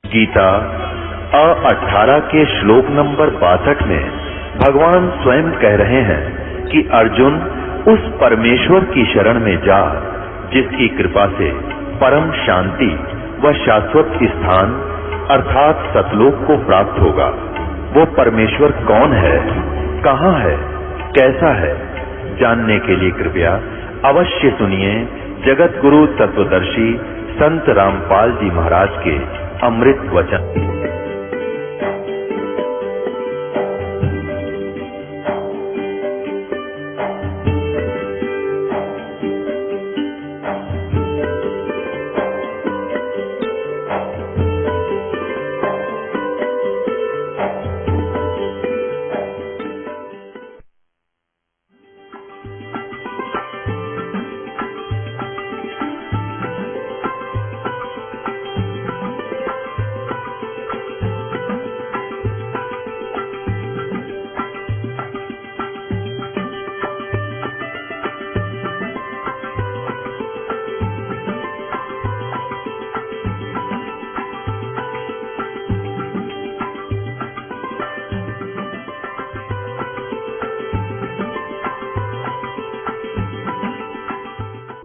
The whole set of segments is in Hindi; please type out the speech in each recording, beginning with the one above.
गीता 18 के श्लोक नंबर 62 में भगवान स्वयं कह रहे हैं कि अर्जुन उस परमेश्वर की शरण में जा जिसकी कृपा से परम शांति व शाश्वत स्थान अर्थात सतलोक को प्राप्त होगा। वो परमेश्वर कौन है, कहाँ है, कैसा है, जानने के लिए कृपया अवश्य सुनिए जगत गुरु तत्वदर्शी संत रामपाल जी महाराज के अमृत वचन।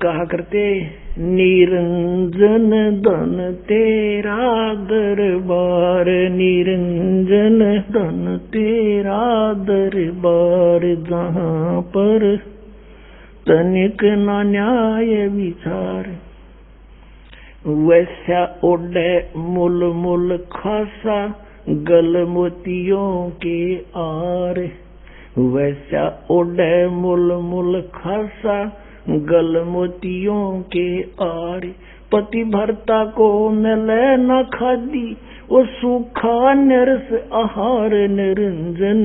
कहा करते निरंजन धन तेरा दरबार, निरंजन धन तेरा दरबार, जहाँ पर तनिक न न्याय विचार, वैसा ओढ़े मुल मुल खासा गल मोतियों के आर, वैसा ओढ़े मुल मुल खासा गल मोतियों के आर, पति भरता को मिले न खादी वो सूखा नरस आहार, निरंजन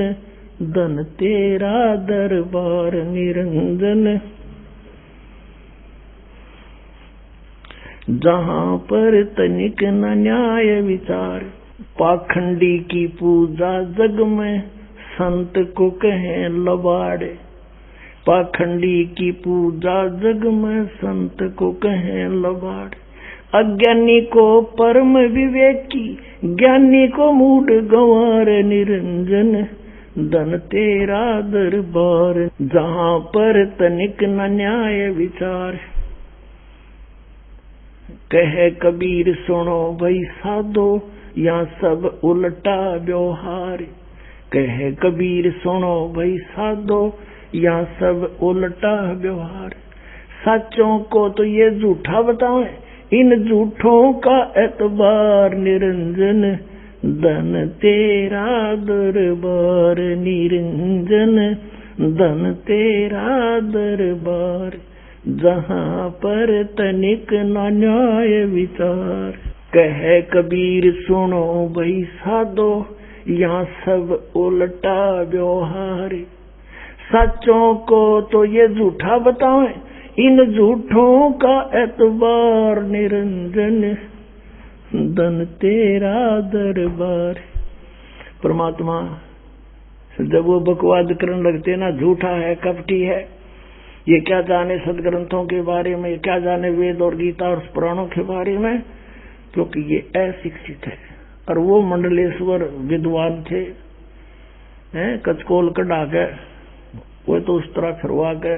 धन तेरा दरबार, निरंजन जहाँ पर तनिक न न्याय विचार, पाखंडी की पूजा जग में संत को कहें लबाड़े, पाखंडी की पूजा जग में संत को कहें लबाड़, अज्ञानी को परम विवेकी, ज्ञानी को मूढ़ गंवार, निरंजन धन तेरा दरबार, जहाँ पर तनिक न न्याय विचार, कहे कबीर सुनो भाई साधो यहाँ सब उल्टा व्यवहार, कहे कबीर सुनो भाई साधो यहाँ सब उल्टा व्यवहार, सच्चों को तो ये झूठा बताएं, इन झूठों का एतबार, निरंजन धन तेरा दरबार, निरंजन धन तेरा दरबार, जहाँ पर तनिक न न्याय विचार, कहे कबीर सुनो भाई साधो यहाँ सब उल्टा व्यवहार, सच्चों को तो ये झूठा बताएं, इन झूठों का एतबार, निरंजन धन तेरा दरबार। परमात्मा जब वो बकवाद करने लगते ना, झूठा है, कपटी है, ये क्या जाने सदग्रंथों के बारे में, क्या जाने वेद और गीता और पुराणों के बारे में, क्योंकि ये अशिक्षित है। और वो मंडलेश्वर विद्वान थे, कचकोल कढ़ा के वो तो उस तरह फिरवा के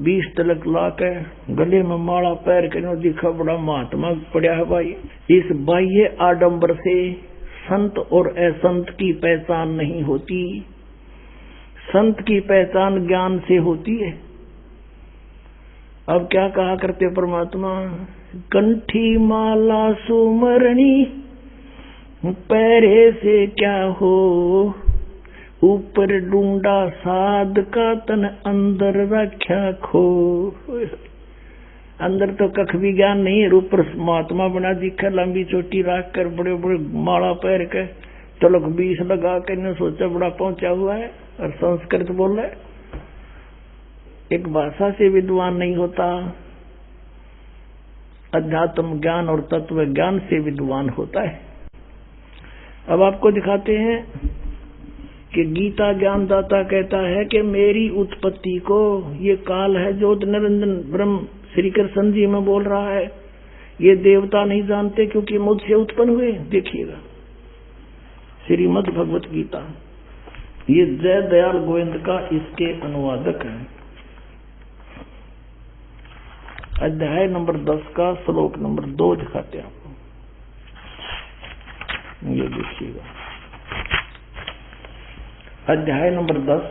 20 तिलक ला के गले में माला पैर के नो दिखा बड़ा महात्मा पड़ा है भाई। इस बाह्य आडंबर से संत और असंत की पहचान नहीं होती, संत की पहचान ज्ञान से होती है। अब क्या कहा करते परमात्मा, कंठी माला सुमरणी पैरे से क्या हो, ऊपर ढूंढा साध का तन अंदर रख्या खो। अंदर तो कख भी ज्ञान नहीं है, ऊपर महात्मा बना दिखा, लंबी चोटी रख कर बड़े बड़े माला पैर के तिलक 20 लगा के ने सोचा बड़ा पहुंचा हुआ है और संस्कृत बोल रहा है। एक भाषा से विद्वान नहीं होता, अध्यात्म ज्ञान और तत्व ज्ञान से विद्वान होता है। अब आपको दिखाते हैं कि गीता ज्ञानदाता कहता है कि मेरी उत्पत्ति को ये काल है जो निरंजन ब्रह्म श्री कृष्ण जी में बोल रहा है ये देवता नहीं जानते क्योंकि मुझसे उत्पन्न हुए। देखिएगा श्रीमद् भगवत गीता, ये जय दयाल गोविंद का इसके अनुवादक है। अध्याय नंबर 10 का श्लोक नंबर 2 दिखाते हैं आपको। ये देखिएगा अध्याय नंबर 10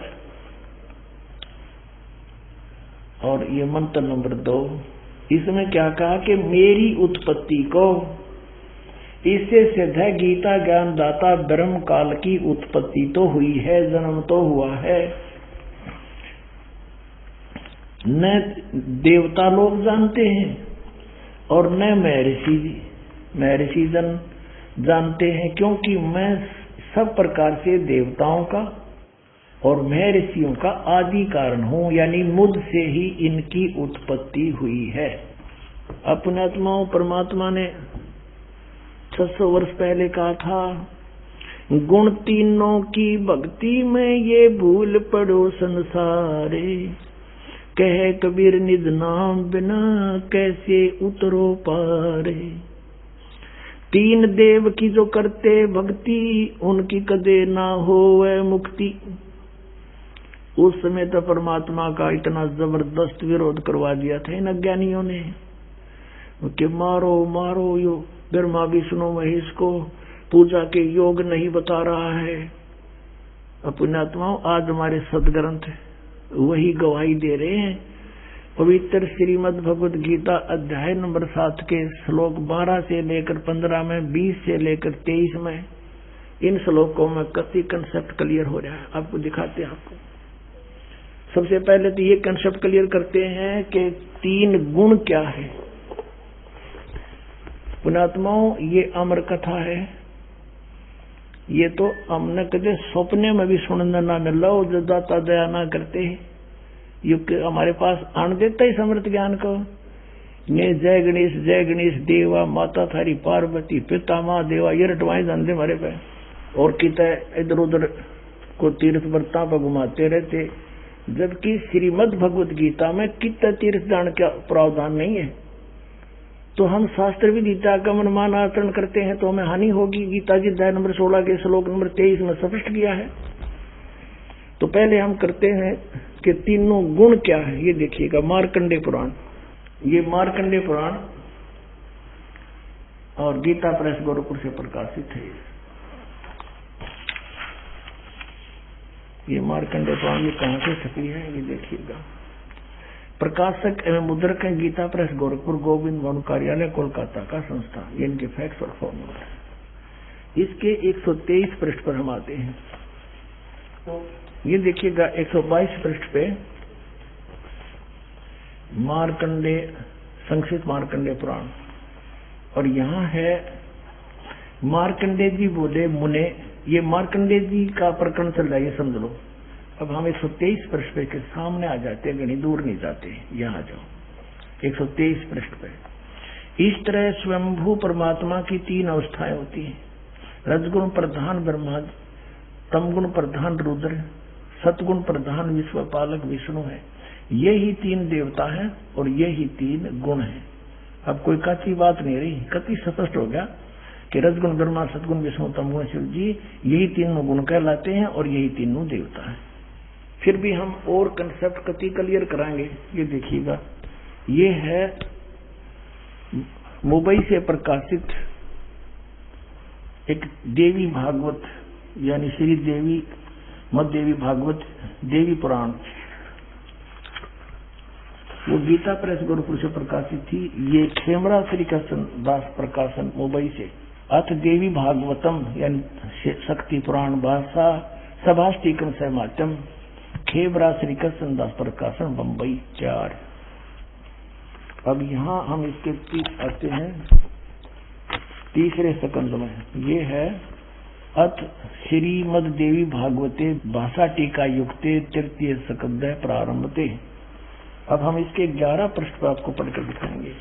और ये मंत्र नंबर 2। इसमें क्या कहा कि मेरी उत्पत्ति को, इससे सिद्ध है गीता ज्ञान दाता ब्रह्म काल की उत्पत्ति तो हुई है, जन्म तो हुआ है। न देवता लोग जानते हैं और न महर्षि जन जानते हैं, क्योंकि मैं सब प्रकार से देवताओं का और महर्षियों का आदि कारण हूं, यानी मुझसे ही इनकी उत्पत्ति हुई है। अपने आत्माओं परमात्मा ने 600 वर्ष पहले कहा था, गुण तीनों की भक्ति में ये भूल पड़ो संसारे, कहे कबीर निज नाम बिना कैसे उतरो पारे। तीन देव की जो करते भक्ति, उनकी कदे ना होवे मुक्ति। उस समय तो परमात्मा का इतना जबरदस्त विरोध करवा दिया था इन अज्ञानियों ने कि मारो मारो, यो ब्रह्मा विष्णु महेश को पूजा के योग नहीं बता रहा है। अपने आत्माओं आज हमारे सदग्रंथ वही गवाही दे रहे हैं। पवित्र श्रीमद् भगवत गीता अध्याय नंबर 7 के श्लोक 12 से लेकर 15 में, 20 से लेकर 23 में, इन श्लोकों में कति कंसेप्ट क्लियर हो रहा है। आपको दिखाते हैं। आपको सबसे पहले तो ये कंसेप्ट क्लियर करते हैं कि 3 गुण क्या है। पुणात्माओं ये अमर कथा है, ये तो हमने कदे सपने में भी सुनने ना मिला, जो दाता दया ना करते युग हमारे पास आन देता ही समर्थ ज्ञान को। ने जय गणेश देवा, माता थारी पार्वती, पिता माँ देवा, ये रटवाए जानते हमारे पे। और किता इधर उधर को तीर्थ वर्ता पर घुमाते रहते, जबकि श्रीमद् भगवत गीता में कितना तीर्थ दान का प्रावधान नहीं है। तो हम शास्त्र विदिता का मनमान आचरण करते हैं तो हमें हानि होगी। गीता जी अध्याय नंबर 16 के श्लोक नंबर 23 में स्पष्ट किया है। तो पहले हम करते हैं कि तीनों गुण क्या है। ये देखिएगा मार्कंडेय पुराण, ये मार्कंडेय पुराण और गीता प्रेस गोरखपुर से प्रकाशित है। ये मार्कंडेय पुराण ये कहां से छपी है ये देखिएगा। प्रकाशक एवं मुद्रक है गीता प्रेस गोरखपुर, गोविंद भवन कार्यालय कोलकाता का संस्था। ये इनके फैक्ट्स और फॉर्मूला। इसके 123 पृष्ठ पर हम आते हैं। तो ये देखिएगा 122 पृष्ठ पे मार्कंडेय, संक्षिप्त मार्कंडेय पुराण, और यहाँ है मार्कंडेय जी बोले मुने। ये मार्कंडेय जी का प्रकरण चल रहा है, ये समझ लो। अब हम 123 पृष्ठ पे के सामने आ जाते हैं, घनी दूर नहीं जाते, यहाँ जाओ 123 पृष्ठ पे। इस तरह स्वयंभू परमात्मा की 3 अवस्थाएं होती हैं। रजगुण प्रधान ब्रह्मा, तमगुण प्रधान रुद्र, सतगुण प्रधान विश्वपालक विष्णु है। ये ही 3 देवता हैं और ये ही 3 गुण हैं। अब कोई कच्ची बात नहीं रही, कति स्पष्ट हो गया कि रजगुण ब्रह्मा, सतगुण विष्णु, तमगुण शिव जी, यही 3 गुण कहलाते हैं और यही 3 देवता हैं। फिर भी हम और कंसेप्ट कति क्लियर कराएंगे। ये देखिएगा, ये है मुंबई से प्रकाशित एक देवी भागवत, यानी श्री देवी मद देवी भागवत देवी पुराण। वो गीता प्रेस गोरखपुर से प्रकाशित थी। ये खेमरा श्री कृष्ण दास प्रकाशन मुंबई से। अथ देवी भागवतम यानी शक्ति पुराण भाषा सभाष्टिकम सहमाचम, खेमरा श्री कृष्ण दास प्रकाशन बम्बई 4। अब यहाँ हम इसके आते हैं तीसरे सकंद में। ये है अथ श्रीमद देवी भागवते भाषा टीका युक्ते तृतीय सकंद प्रारंभते। अब हम इसके 11 पृष्ठ पर आपको पढ़कर दिखाएंगे।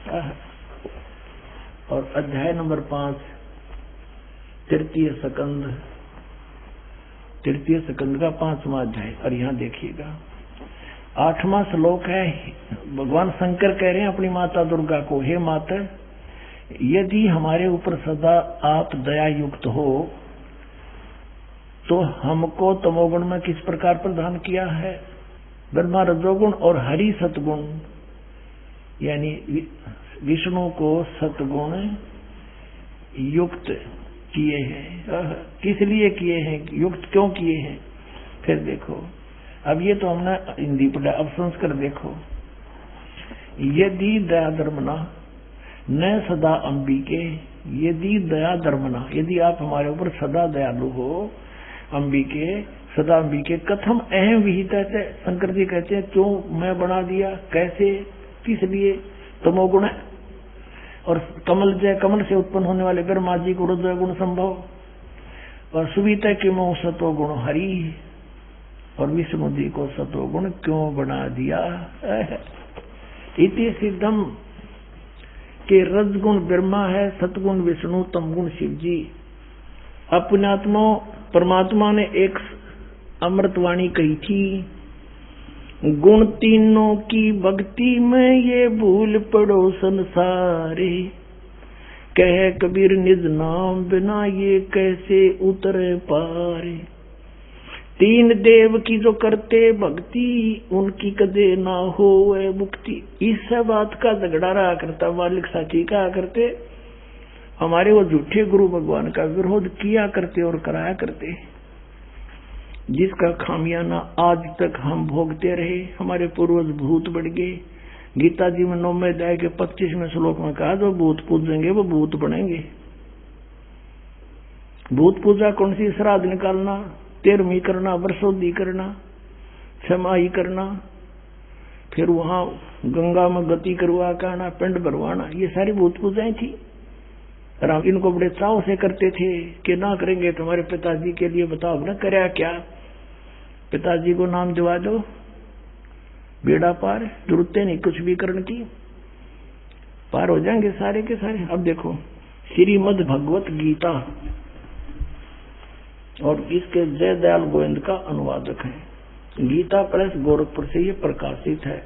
और अध्याय नंबर 5 तृतीय सकंद का 5वां अध्याय। और यहाँ देखिएगा 8वां श्लोक है। भगवान शंकर कह रहे हैं अपनी माता दुर्गा को, हे माता, यदि हमारे ऊपर सदा आप दया युक्त हो तो हमको तमोगुण में किस प्रकार प्रदान किया है? ब्रह्मा रजोगुण और हरि सतगुण, यानी विष्णु को सतगुण युक्त किए हैं। किस लिए किए हैं, युक्त क्यों किए हैं? फिर देखो, अब ये तो हमने हिंदी पढ़ा, अब संस्कृत देखो। यदि दया धर्मना न सदा अंबिके, यदि दया धर्मना, यदि आप हमारे ऊपर सदा दयालु हो, अंबिके सदा अंबिके कथम अहम विहिता से, शंकर जी कहते हैं क्यों मैं बना दिया, कैसे, किस लिए? तमोगुण है और कमल जय, कमल से उत्पन्न होने वाले ब्रह्मा जी को रुद्र गुण संभव, और सुविता की मोह सतो गुण हरि, और विष्णु जी को सतो गुण क्यों बना दिया? इति सिद्धम के रजगुण ब्रह्मा है, सतगुण विष्णु, तमगुण शिव जी। अपनात्मा परमात्मा ने एक अमृतवाणी कही थी, गुण तीनों की भक्ति में ये भूल पड़ो संसारे, कह कबीर निज नाम बिना ये कैसे उतरे पारे। तीन देव की जो करते भक्ति, उनकी कदे ना हो मुक्ति। इस बात का झगड़ा रहा करता मालिक साची कहा करते, हमारे वो झूठे गुरु भगवान का विरोध किया करते और कराया करते, जिसका खामियाना आज तक हम भोगते रहे। हमारे पूर्वज भूत बढ़ गए। गीता जी में 9वें अध्याय के 25वें श्लोक में कहा, जो भूत पूजेंगे वो भूत बनेंगे। भूत पूजा कौन सी? श्राद्ध निकालना, तेरहवीं करना, वर्षोद्धि करना, क्षमाई करना, फिर वहां गंगा में गति करवा करना, पिंड भरवाना, ये सारी भूत पूजाएं थी। राम इनको बड़े चाव से करते थे कि ना करेंगे तुम्हारे पिताजी के लिए बताओ ना करया क्या, पिताजी को नाम दिवा दो, बेड़ा पार, जरूरतें नहीं कुछ भी करने की, पार हो जाएंगे सारे के सारे। अब देखो, श्रीमद् भगवत गीता और इसके जय दयाल गोविंद का अनुवादक है। गीता प्रेस गोरखपुर से ये प्रकाशित है।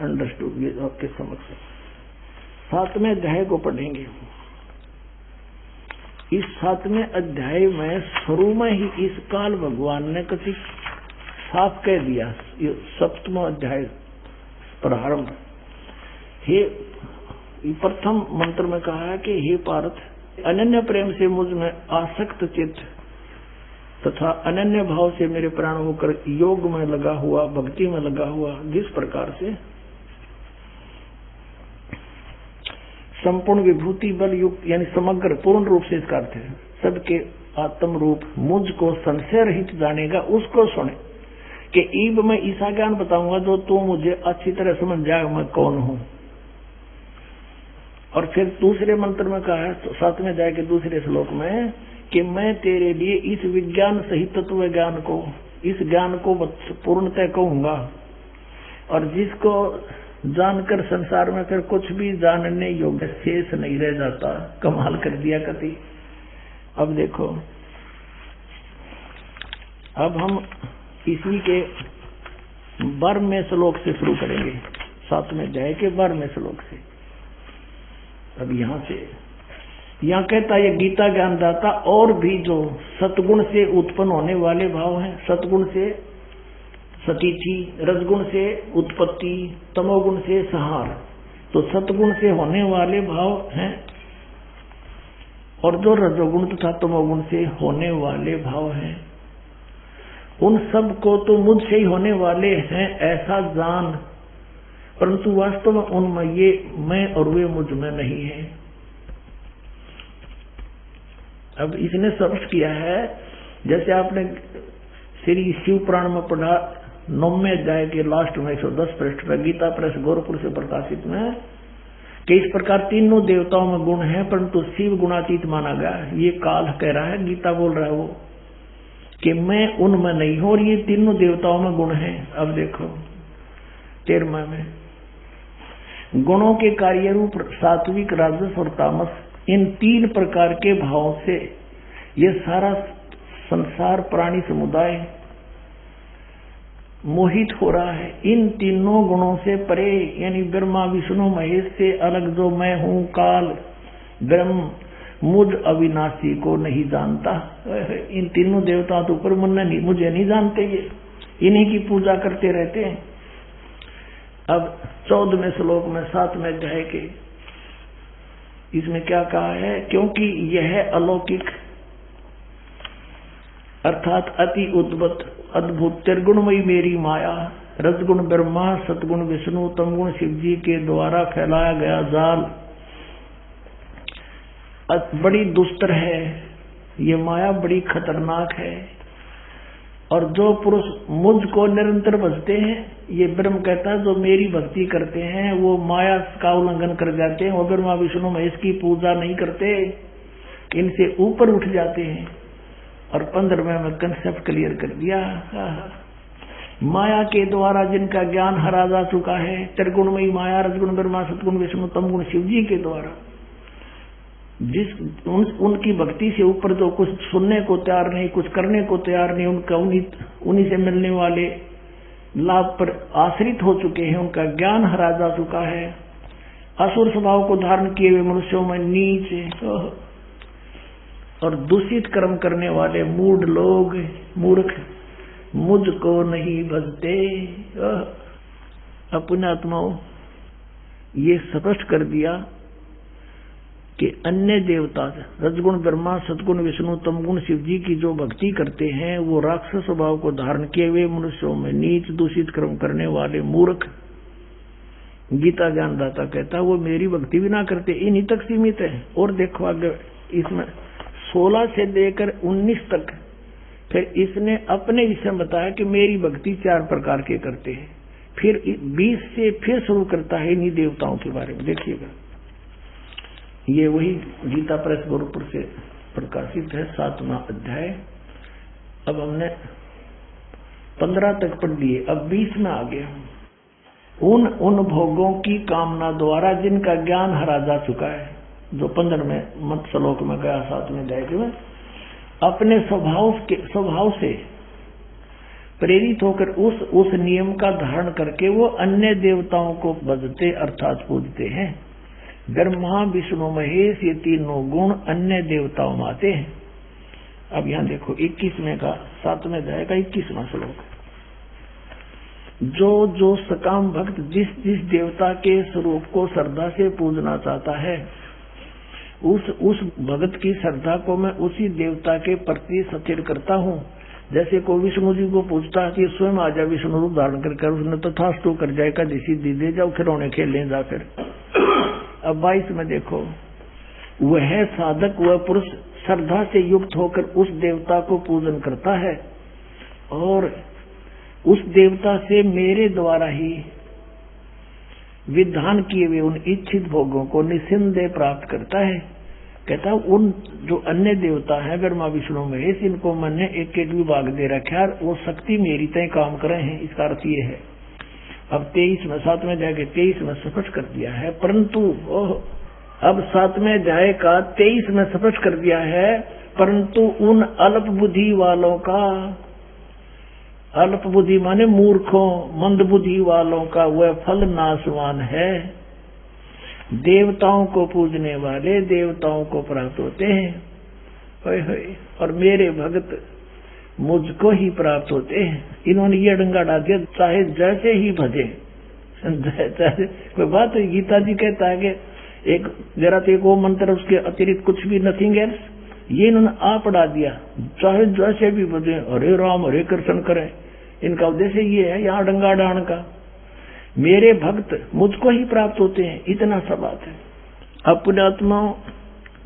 अंडरस्टूड, ये आपके समक्ष 7वें अध्याय को पढ़ेंगे। इस 7वें अध्याय में शुरू में ही इस काल भगवान ने कति साफ कह दिया। ये 7वां अध्याय प्रारंभ, हे प्रथम मंत्र में कहा है कि हे पार्थ, अनन्य प्रेम से मुझ में आसक्त चित्त तथा अनन्य भाव से मेरे प्राण होकर योग में लगा हुआ, भक्ति में लगा हुआ, जिस प्रकार से संपूर्ण विभूति बल युक्त, यानी समग्र पूर्ण रूप से इसका अर्थ है सबके आत्म रूप मुझको संशय रहित जानेगा, उसको सुने। कि ईब मैं ऐसा ज्ञान बताऊंगा जो तू मुझे अच्छी तरह समझ जाएगा मैं कौन हूं। और फिर दूसरे मंत्र में कहा है 7वें अध्याय के दूसरे श्लोक में कि मैं तेरे लिए इस विज्ञान सहित तत्व ज्ञान को, इस ज्ञान को पूर्णतः कहूंगा, और जिसको जानकर संसार में फिर कुछ भी जानने योग्य शेष नहीं रह जाता। कमाल कर दिया कति। अब देखो, अब हम इसी के 12वें श्लोक से शुरू करेंगे, 7वें अध्याय के 12वें श्लोक से। अब यहाँ कहता है, ये गीता ज्ञानदाता और भी जो सतगुण से उत्पन्न होने वाले भाव हैं, सतगुण से सतीथि, रजगुण से उत्पत्ति, तमोगुण से संहार, तो सतगुण से होने वाले भाव हैं, और जो रजोगुण तथा तमोगुण से होने वाले भाव हैं, उन सब को तो मुझसे ही होने वाले हैं ऐसा जान, परंतु वास्तव में उनमें ये मैं और वे मुझ में नहीं है। अब इसने स्पष्ट किया है, जैसे आपने श्री शिव पुराण में पढ़ा 9वें अध्याय के लास्ट में 110 पृष्ठ पर, गीता प्रेस गोरखपुर से प्रकाशित में, कि इस प्रकार तीनों देवताओं में गुण है परंतु शिव गुणातीत माना गया। ये काल कह रहा है, गीता बोल रहा है वो, कि मैं उनमें नहीं हूं और ये तीनों देवताओं में गुण है। अब देखो 13वां में, गुणों के कार्य रूप सात्विक, राजस और तामस, इन 3 प्रकार के भावों से ये सारा संसार प्राणी समुदाय मोहित हो रहा है। इन तीनों गुणों से परे, यानी ब्रह्मा विष्णु महेश से अलग जो मैं हूं, काल, ब्रह्म मुझ अविनाशी को नहीं जानता। इन तीनों देवताओं तो ऊपर मुझे नहीं जानते, ये इन्हीं की पूजा करते रहते हैं। अब 14वें श्लोक में 7वें अध्याय के इसमें क्या कहा है, क्योंकि यह अलौकिक अर्थात अति अद्भुत त्रिगुणमयी मेरी माया, रजगुण ब्रह्मा, सतगुण विष्णु, तमगुण शिव जी के द्वारा फैलाया गया जाल बड़ी दुस्तर है। ये माया बड़ी खतरनाक है। और जो पुरुष मुझको निरंतर भजते हैं, ये ब्रह्म कहता है, जो मेरी भक्ति करते हैं वो माया का उल्लंघन कर जाते हैं। अगर माँ विष्णु महेश की पूजा नहीं करते, इनसे ऊपर उठ जाते हैं। और 15वें में कंसेप्ट क्लियर कर दिया। माया के द्वारा जिनका ज्ञान हरा जा चुका है, त्रिगुणमयी माया, रजगुण ब्रह्मा, सतगुण विष्णु, तमगुण शिव जी के द्वारा उनकी भक्ति से ऊपर जो कुछ सुनने को तैयार नहीं, कुछ करने को तैयार नहीं, उनका उन्हीं से मिलने वाले लाभ पर आश्रित हो चुके हैं, उनका ज्ञान हरा जा चुका है। असुर स्वभाव को धारण किए हुए मनुष्यों में नीच और दूषित कर्म करने वाले मूढ़ लोग, मूर्ख मुझको नहीं भजते। अपने आत्माओं ये स्पष्ट कर दिया कि अन्य देवता रजगुण ब्रह्मा, सतगुण विष्णु, तमगुण शिव जी की जो भक्ति करते हैं वो राक्षस स्वभाव को धारण किए हुए मनुष्यों में नीच दूषित कर्म करने वाले मूर्ख। गीता ज्ञानदाता कहता है वो मेरी भक्ति भी ना करते, इन्हीं तक सीमित है। और देखो आगे इसमें 16 से लेकर 19 तक फिर इसने अपने विषय बताया कि मेरी भक्ति 4 प्रकार के करते हैं। फिर 20 से फिर शुरू करता है इन्हीं देवताओं के बारे में। देखिएगा, ये वही गीता प्रेस गोरखपुर से प्रकाशित है 7वां अध्याय। अब हमने 15 तक पढ़ लिए, अब 20 में आ गया। उन भोगों की कामना द्वारा जिनका ज्ञान हरा जा चुका है, जो 15वें श्लोक में गया 7वें अध्याय में, अपने स्वभाव से प्रेरित होकर उस नियम का धारण करके वो अन्य देवताओं को भजते अर्थात पूजते हैं। ब्रह्मा विष्णु महेश ये तीनों गुण अन्य देवताओं में आते हैं। अब यहां देखो 21वें का 7वें अध्याय का 21वां श्लोक, जो सकाम भक्त जिस देवता के स्वरूप को श्रद्धा से पूजना चाहता है, उस भगत की श्रद्धा को मैं उसी देवता के प्रति सचेत करता हूँ। जैसे को विष्णु जी को पूछता है कि स्वयं आ जा विष्णु रूप धारण कर, उसने तो तथास्तु कर जाए का दिशी दे जाओ खिलौने खेलने जा। फिर अब 22 में देखो, वह साधक वह पुरुष श्रद्धा से युक्त होकर उस देवता को पूजन करता है और उस देवता से मेरे द्वारा ही विधान किए हुए उन इच्छित भोगों को निस्संदेह प्राप्त करता है। कहता है उन जो अन्य देवता है ब्रह्मा विष्णु महेश, इनको मैंने एक विभाग दे रखा है, वो शक्ति मेरी तय काम कर रहे हैं। इसका अर्थ ये है, अब 23 में 7वें अध्याय के 23 में स्पष्ट कर दिया है। परंतु अब 7वें अध्याय का 23 में स्पष्ट कर दिया है, परंतु उन अल्प बुद्धि वालों का, अल्प बुद्धि माने मूर्खों मंद बुद्धि वालों का वह फल नाशवान है। देवताओं को पूजने वाले देवताओं को प्राप्त होते हैं और मेरे भक्त मुझको ही प्राप्त होते हैं। इन्होंने ये डंगा डाल दिया, चाहे जैसे ही भजे चाहे कोई बात। गीता जी कहता है कि एक जरा तो एक वो मंत्र उसके अतिरिक्त कुछ भी नथिंग एल्स, ये इन्होंने आप डाल दिया, चाहे जैसे भी भजे हरे राम हरे कृष्ण करें। इनका उद्देश्य ये है यहाँ डंगा डालने का, मेरे भक्त मुझको ही प्राप्त होते हैं, इतना सा बात है। अपने आत्मा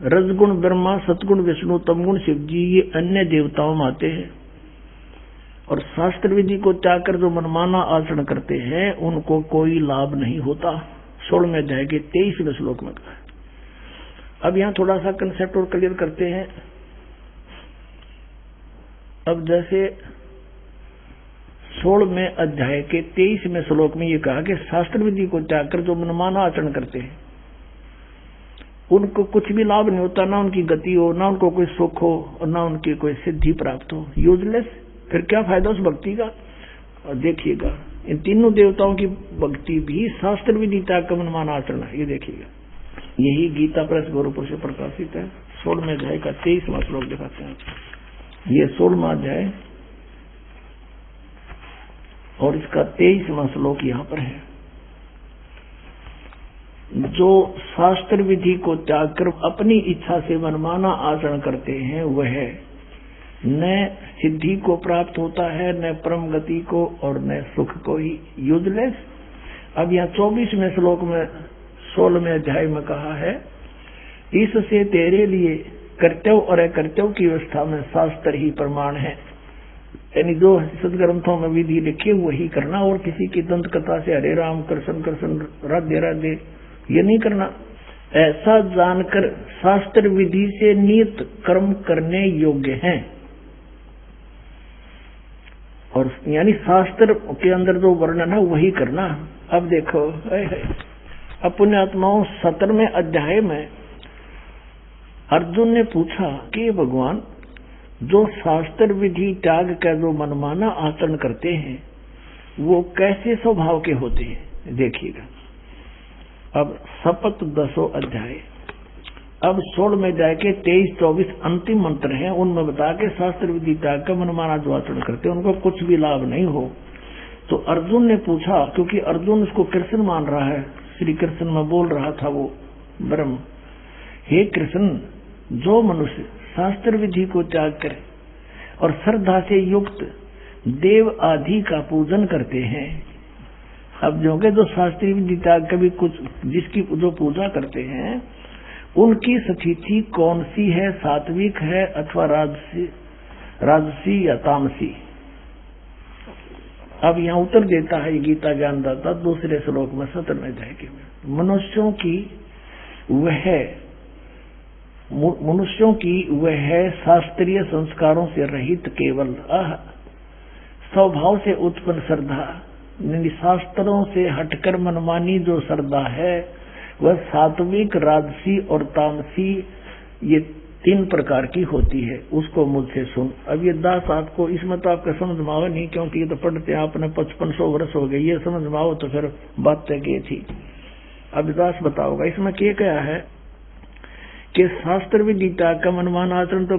रजगुण ब्रह्मा सतगुण विष्णु तमगुण शिव जी ये अन्य देवताओं में आते हैं और शास्त्र विधि को त्याग कर जो मनमाना आचरण करते हैं उनको कोई लाभ नहीं होता। 16वें अध्याय के 23वें श्लोक में कहा। अब यहाँ थोड़ा सा कंसेप्ट और क्लियर करते हैं। अब जैसे 16वें अध्याय के 23वें श्लोक में ये कहा कि शास्त्र विधि को त्याग कर जो मनमाना आचरण करते हैं उनको कुछ भी लाभ नहीं होता, ना उनकी गति हो, ना उनको कोई सुख हो और ना उनकी कोई सिद्धि प्राप्त हो। यूजलेस, फिर क्या फायदा उस भक्ति का। और देखिएगा इन तीनों देवताओं की भक्ति भी शास्त्र विधि त्याग का मनमाना आचरण है। ये देखिएगा यही गीता प्रेस गोरखपुर से प्रकाशित है। 16वें अध्याय का 23वां श्लोक दिखाते हैं। ये 16वां अध्याय और इसका 23वां श्लोक यहाँ पर है। जो शास्त्र विधि को त्याग कर अपनी इच्छा से मनमाना आचरण करते हैं वह न सिद्धि को प्राप्त होता है, न परम गति को, और न सुख को ही। यूजलेस। अब यहाँ 24वें श्लोक में 16वें अध्याय में कहा है, इससे तेरे लिए कर्तव्य और अकर्तव्य की व्यवस्था में शास्त्र ही प्रमाण है। यानी जो सदग्रंथों में विधि लिखी वही करना, और किसी की दंत कथा से हरे राम कृष्ण कृष्ण राधे राधे ये नहीं करना। ऐसा जानकर शास्त्र विधि से नियत कर्म करने योग्य हैं, और यानी शास्त्र के अंदर जो वर्णन है वही करना। अब देखो अब पुण्यात्माओं 17वें अध्याय में अर्जुन ने पूछा कि भगवान जो शास्त्र विधि त्याग कर जो मनमाना आचरण करते हैं वो कैसे स्वभाव के होते हैं। देखिएगा अब शपथ 10वां अध्याय, अब 16वें अध्याय के 23-24 अंतिम मंत्र हैं। उनमें बता के शास्त्र विधि त्याग कर मनमाना जो आचरण करते हैं उनको कुछ भी लाभ नहीं हो। तो अर्जुन ने पूछा, क्योंकि अर्जुन उसको कृष्ण मान रहा है, श्री कृष्ण में बोल रहा था वो ब्रह्म, हे कृष्ण जो मनुष्य शास्त्र विधि को त्याग करे और श्रद्धा से युक्त देव आदि का पूजन करते हैं। अब जो के जो शास्त्रीय विधि त्याग कभी कुछ जिसकी जो पूजा करते हैं उनकी स्थिति कौन सी है, सात्विक है अथवा राजसी या तामसी। अब यहाँ उत्तर देता है गीता ज्ञानदाता दूसरे श्लोक में 17वें अध्याय के में, मनुष्यों की वह शास्त्रीय संस्कारों से रहित केवल स्वभाव से उत्पन्न श्रद्धा, शास्त्रों से हटकर मनमानी जो श्रद्धा है वह सात्विक, राजसी और तामसी ये 3 प्रकार की होती है। उसको मुझसे सुन। अब ये दास आपको इसमें तो आपका समझ में आवा नहीं, क्योंकि ये तो पढ़ते आपने 5500 वर्ष हो गए, ये समझ में आओ तो फिर बात तय की थी। अब दास बताओगा इसमें क्या है कि शास्त्र विधि त्याग का मनमाना आचरण तो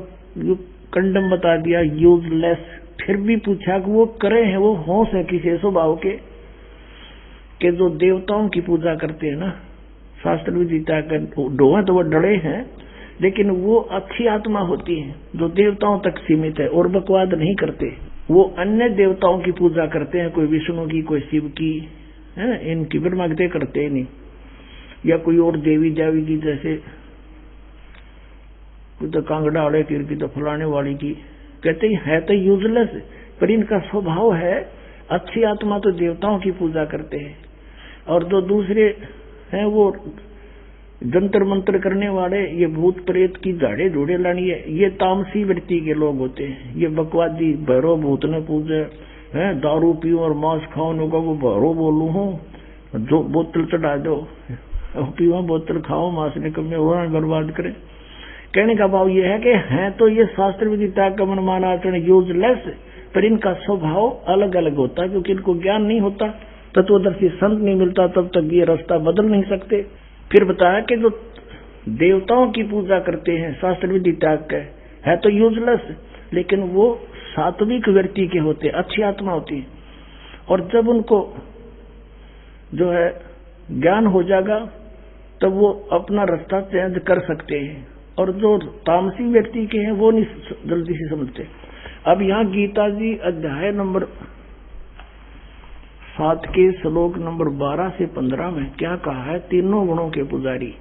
कंडम बता दिया, यूजलेस। फिर भी पूछा कि वो करे हैं, वो होश है किसी स्वभाव के जो देवताओं की पूजा करते हैं ना, शास्त्र विधि त्याग कर डोहा तो वो डरे हैं, लेकिन वो अच्छी आत्मा होती है जो देवताओं तक सीमित है और बकवाद नहीं करते। वो अन्य देवताओं की पूजा करते हैं, कोई विष्णु की, कोई शिव की, है इनकी ब्रह्मागते करते नहीं, या कोई और देवी देवी की, जैसे कोई तो कांगड़ा वाले की तो फलाने वाली की, कहते है तो यूजलेस, पर इनका स्वभाव है अच्छी आत्मा तो देवताओं की पूजा करते हैं, और जो दूसरे हैं वो जंतर मंत्र करने वाले, ये भूत प्रेत की झाड़े ढूढ़े लानी है, ये तामसी वृत्ति के लोग होते हैं। ये बकवादी भैरव भूत ने पूजे है, दारू पीओ और मांस खाओ, को वो भैरव बोलू हूँ, जो बोतल चढ़ा दो, पीओ बोतल खाओ, मांस निकम्मे हो बर्बाद करे। कहने का भाव ये है कि हैं तो ये शास्त्र विधि त्याग का मनमाना आचरण यूजलेस, पर इनका स्वभाव अलग अलग होता है, क्योंकि इनको ज्ञान नहीं होता, तत्वदर्शी संत नहीं मिलता, तब तक ये रास्ता बदल नहीं सकते। फिर बताया कि जो देवताओं की पूजा करते हैं शास्त्र विधि त्याग के है तो यूजलेस, लेकिन वो सात्विक व्यक्ति के होते, अच्छी आत्मा होती है, और जब उनको जो है ज्ञान हो जाएगा तब वो अपना रास्ता चेंज कर सकते हैं, और जो तामसी व्यक्ति के हैं वो नहीं जल्दी से समझते। अब यहाँ गीता जी अध्याय नंबर 7 के श्लोक नंबर 12 से 15 में क्या कहा है, तीनों गुणों के पुजारी,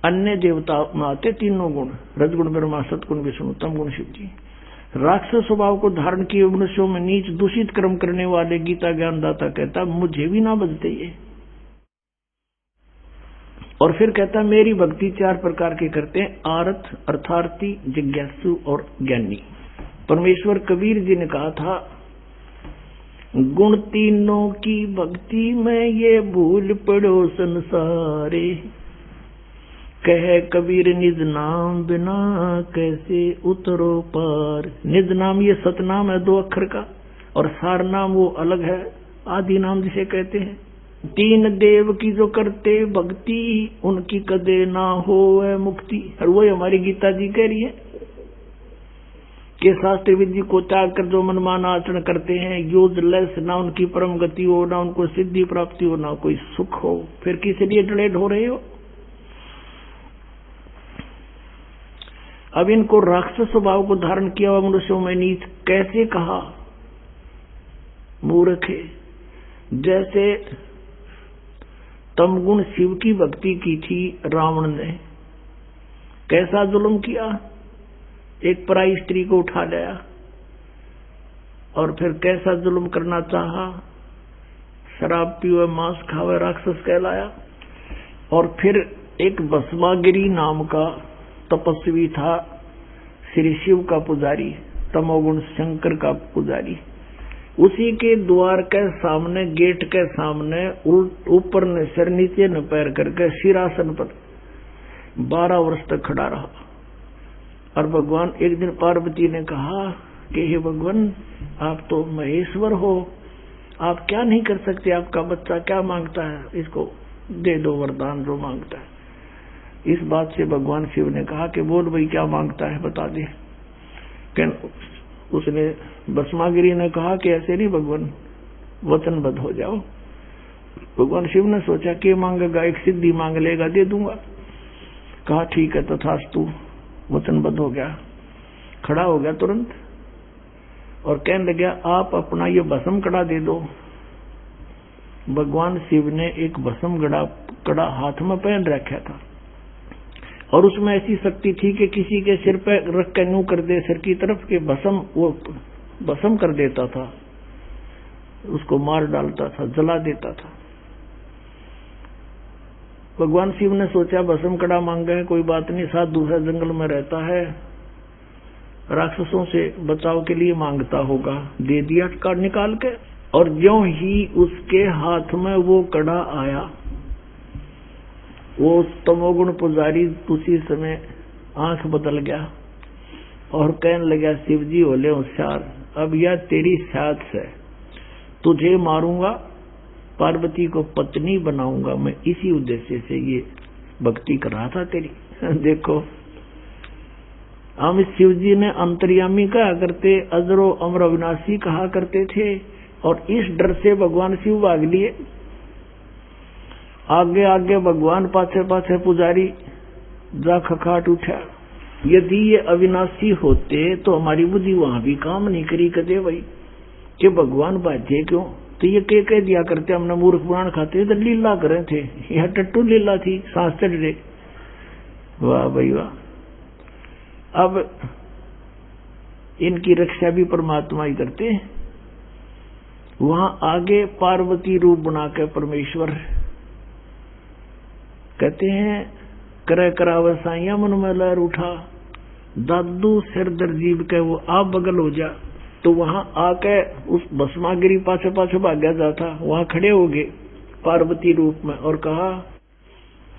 अन्य देवता में आते तीनों गुण, रजगुण ब्रह्मा, सतगुण विष्णु, तम गुण शिव जी। राक्षस स्वभाव को धारण किए मनुष्यों में नीच दूषित कर्म करने वाले गीता ज्ञानदाता कहता मुझे भी ना बजते ये। और फिर कहता मेरी भक्ति 4 प्रकार के करते हैं, आरत, अर्थार्थी, जिज्ञासु और ज्ञानी। परमेश्वर कबीर जी ने कहा था, गुण तीनों की भक्ति में ये भूल पड़ो संसारे, कहे कबीर निज नाम बिना कैसे उतरो पार। निज नाम ये सतनाम है 2 अक्षर का, और सार नाम वो अलग है, आदि नाम जिसे कहते हैं, तीन देव की जो करते भक्ति उनकी कदे ना हो मुक्ति। और वही हमारी गीता जी कह रही है कि शास्त्र विधि को त्याग कर जो मनमान आचरण करते हैं यूजलेस, ना उनकी परम गति हो, ना उनको सिद्धि प्राप्ति हो, ना कोई सुख हो, फिर किस लिए डलेट हो रहे हो। अब इनको राक्षस स्वभाव को धारण किया हुआ मनुष्यों में नीच कैसे कहा, मूर्ख है। जैसे तमगुण शिव की भक्ति की थी रावण ने, कैसा जुल्म किया, एक पराई स्त्री को उठा लिया और फिर कैसा जुल्म करना चाहा, शराब पीवे मांस खावे राक्षस कहलाया। और फिर एक भस्मागिरी नाम का तपस्वी था, श्री शिव का पुजारी, तमोगुण शंकर का पुजारी, उसी के द्वार के सामने, गेट के सामने ऊपर न सिर नीचे न पैर करके सिरासन पर 12 वर्ष तक खड़ा रहा। और भगवान एक दिन पार्वती ने कहा कि हे भगवान, आप तो महेश्वर हो, आप क्या नहीं कर सकते, आपका बच्चा क्या मांगता है, इसको दे दो वरदान जो मांगता है। इस बात से भगवान शिव ने कहा कि बोल भाई क्या मांगता है बता दे। उसने भस्मागिरी ने कहा कि ऐसे नहीं भगवान, वचनबद्ध हो जाओ। भगवान शिव ने सोचा कि मांगेगा, एक सिद्धि मांग लेगा, दे दूंगा। कहा ठीक है तथास्तु, वचनबद्ध हो गया, खड़ा हो गया तुरंत और कहने लगा आप अपना ये भस्म कड़ा दे दो। भगवान शिव ने एक भस्म कड़ा हाथ में पहन रखा था और उसमें ऐसी शक्ति थी कि किसी के सिर पे रख के यूं कर दे, सिर की तरफ के वो भस्म कर देता था, उसको मार डालता था, जला देता था। भगवान शिव ने सोचा भस्म कड़ा मांगा है, कोई बात नहीं, साथ दूसरा जंगल में रहता है, राक्षसों से बचाव के लिए मांगता होगा। दे दिया कार्ड निकाल के, और ज्यों ही उसके हाथ में वो कड़ा आया, वो तमोगुण पुजारी उसी समय आंख बदल गया और कहने लगा शिव जी बोले होशियार, अब यह तेरी साथ है, तुझे मारूंगा, पार्वती को पत्नी बनाऊंगा मैं, इसी उद्देश्य से ये भक्ति कर रहा था तेरी। देखो हम शिव जी ने अंतर्यामी कहा करते, अजरो अमर अविनाशी कहा करते थे, और इस डर से भगवान शिव भाग लिए। आगे आगे भगवान, पाछे पाछे पुजारी, जा खखाट उठा। यदि ये अविनाशी होते तो हमारी बुद्धि वहां भी काम नहीं करी कदे भाई, कि भगवान बाजे क्यों, तो ये कह दिया करते हमने मूर्ख पुराण खाते तो लीला करे थे, यह टट्टू लीला थी, सांस चढ़ रहे। वाह भाई वाह। अब इनकी रक्षा भी परमात्मा ही करते हैं। वहां आगे पार्वती रूप बना के परमेश्वर कहते हैं, करे करावे साइया मन में लहर उठा, दादू सिर दर्जीब के वो आप बगल हो जा। तो वहां आके उस भस्मागिरी पाछे पाछे भाग्या जाता, वहां खड़े हो गए पार्वती रूप में और कहा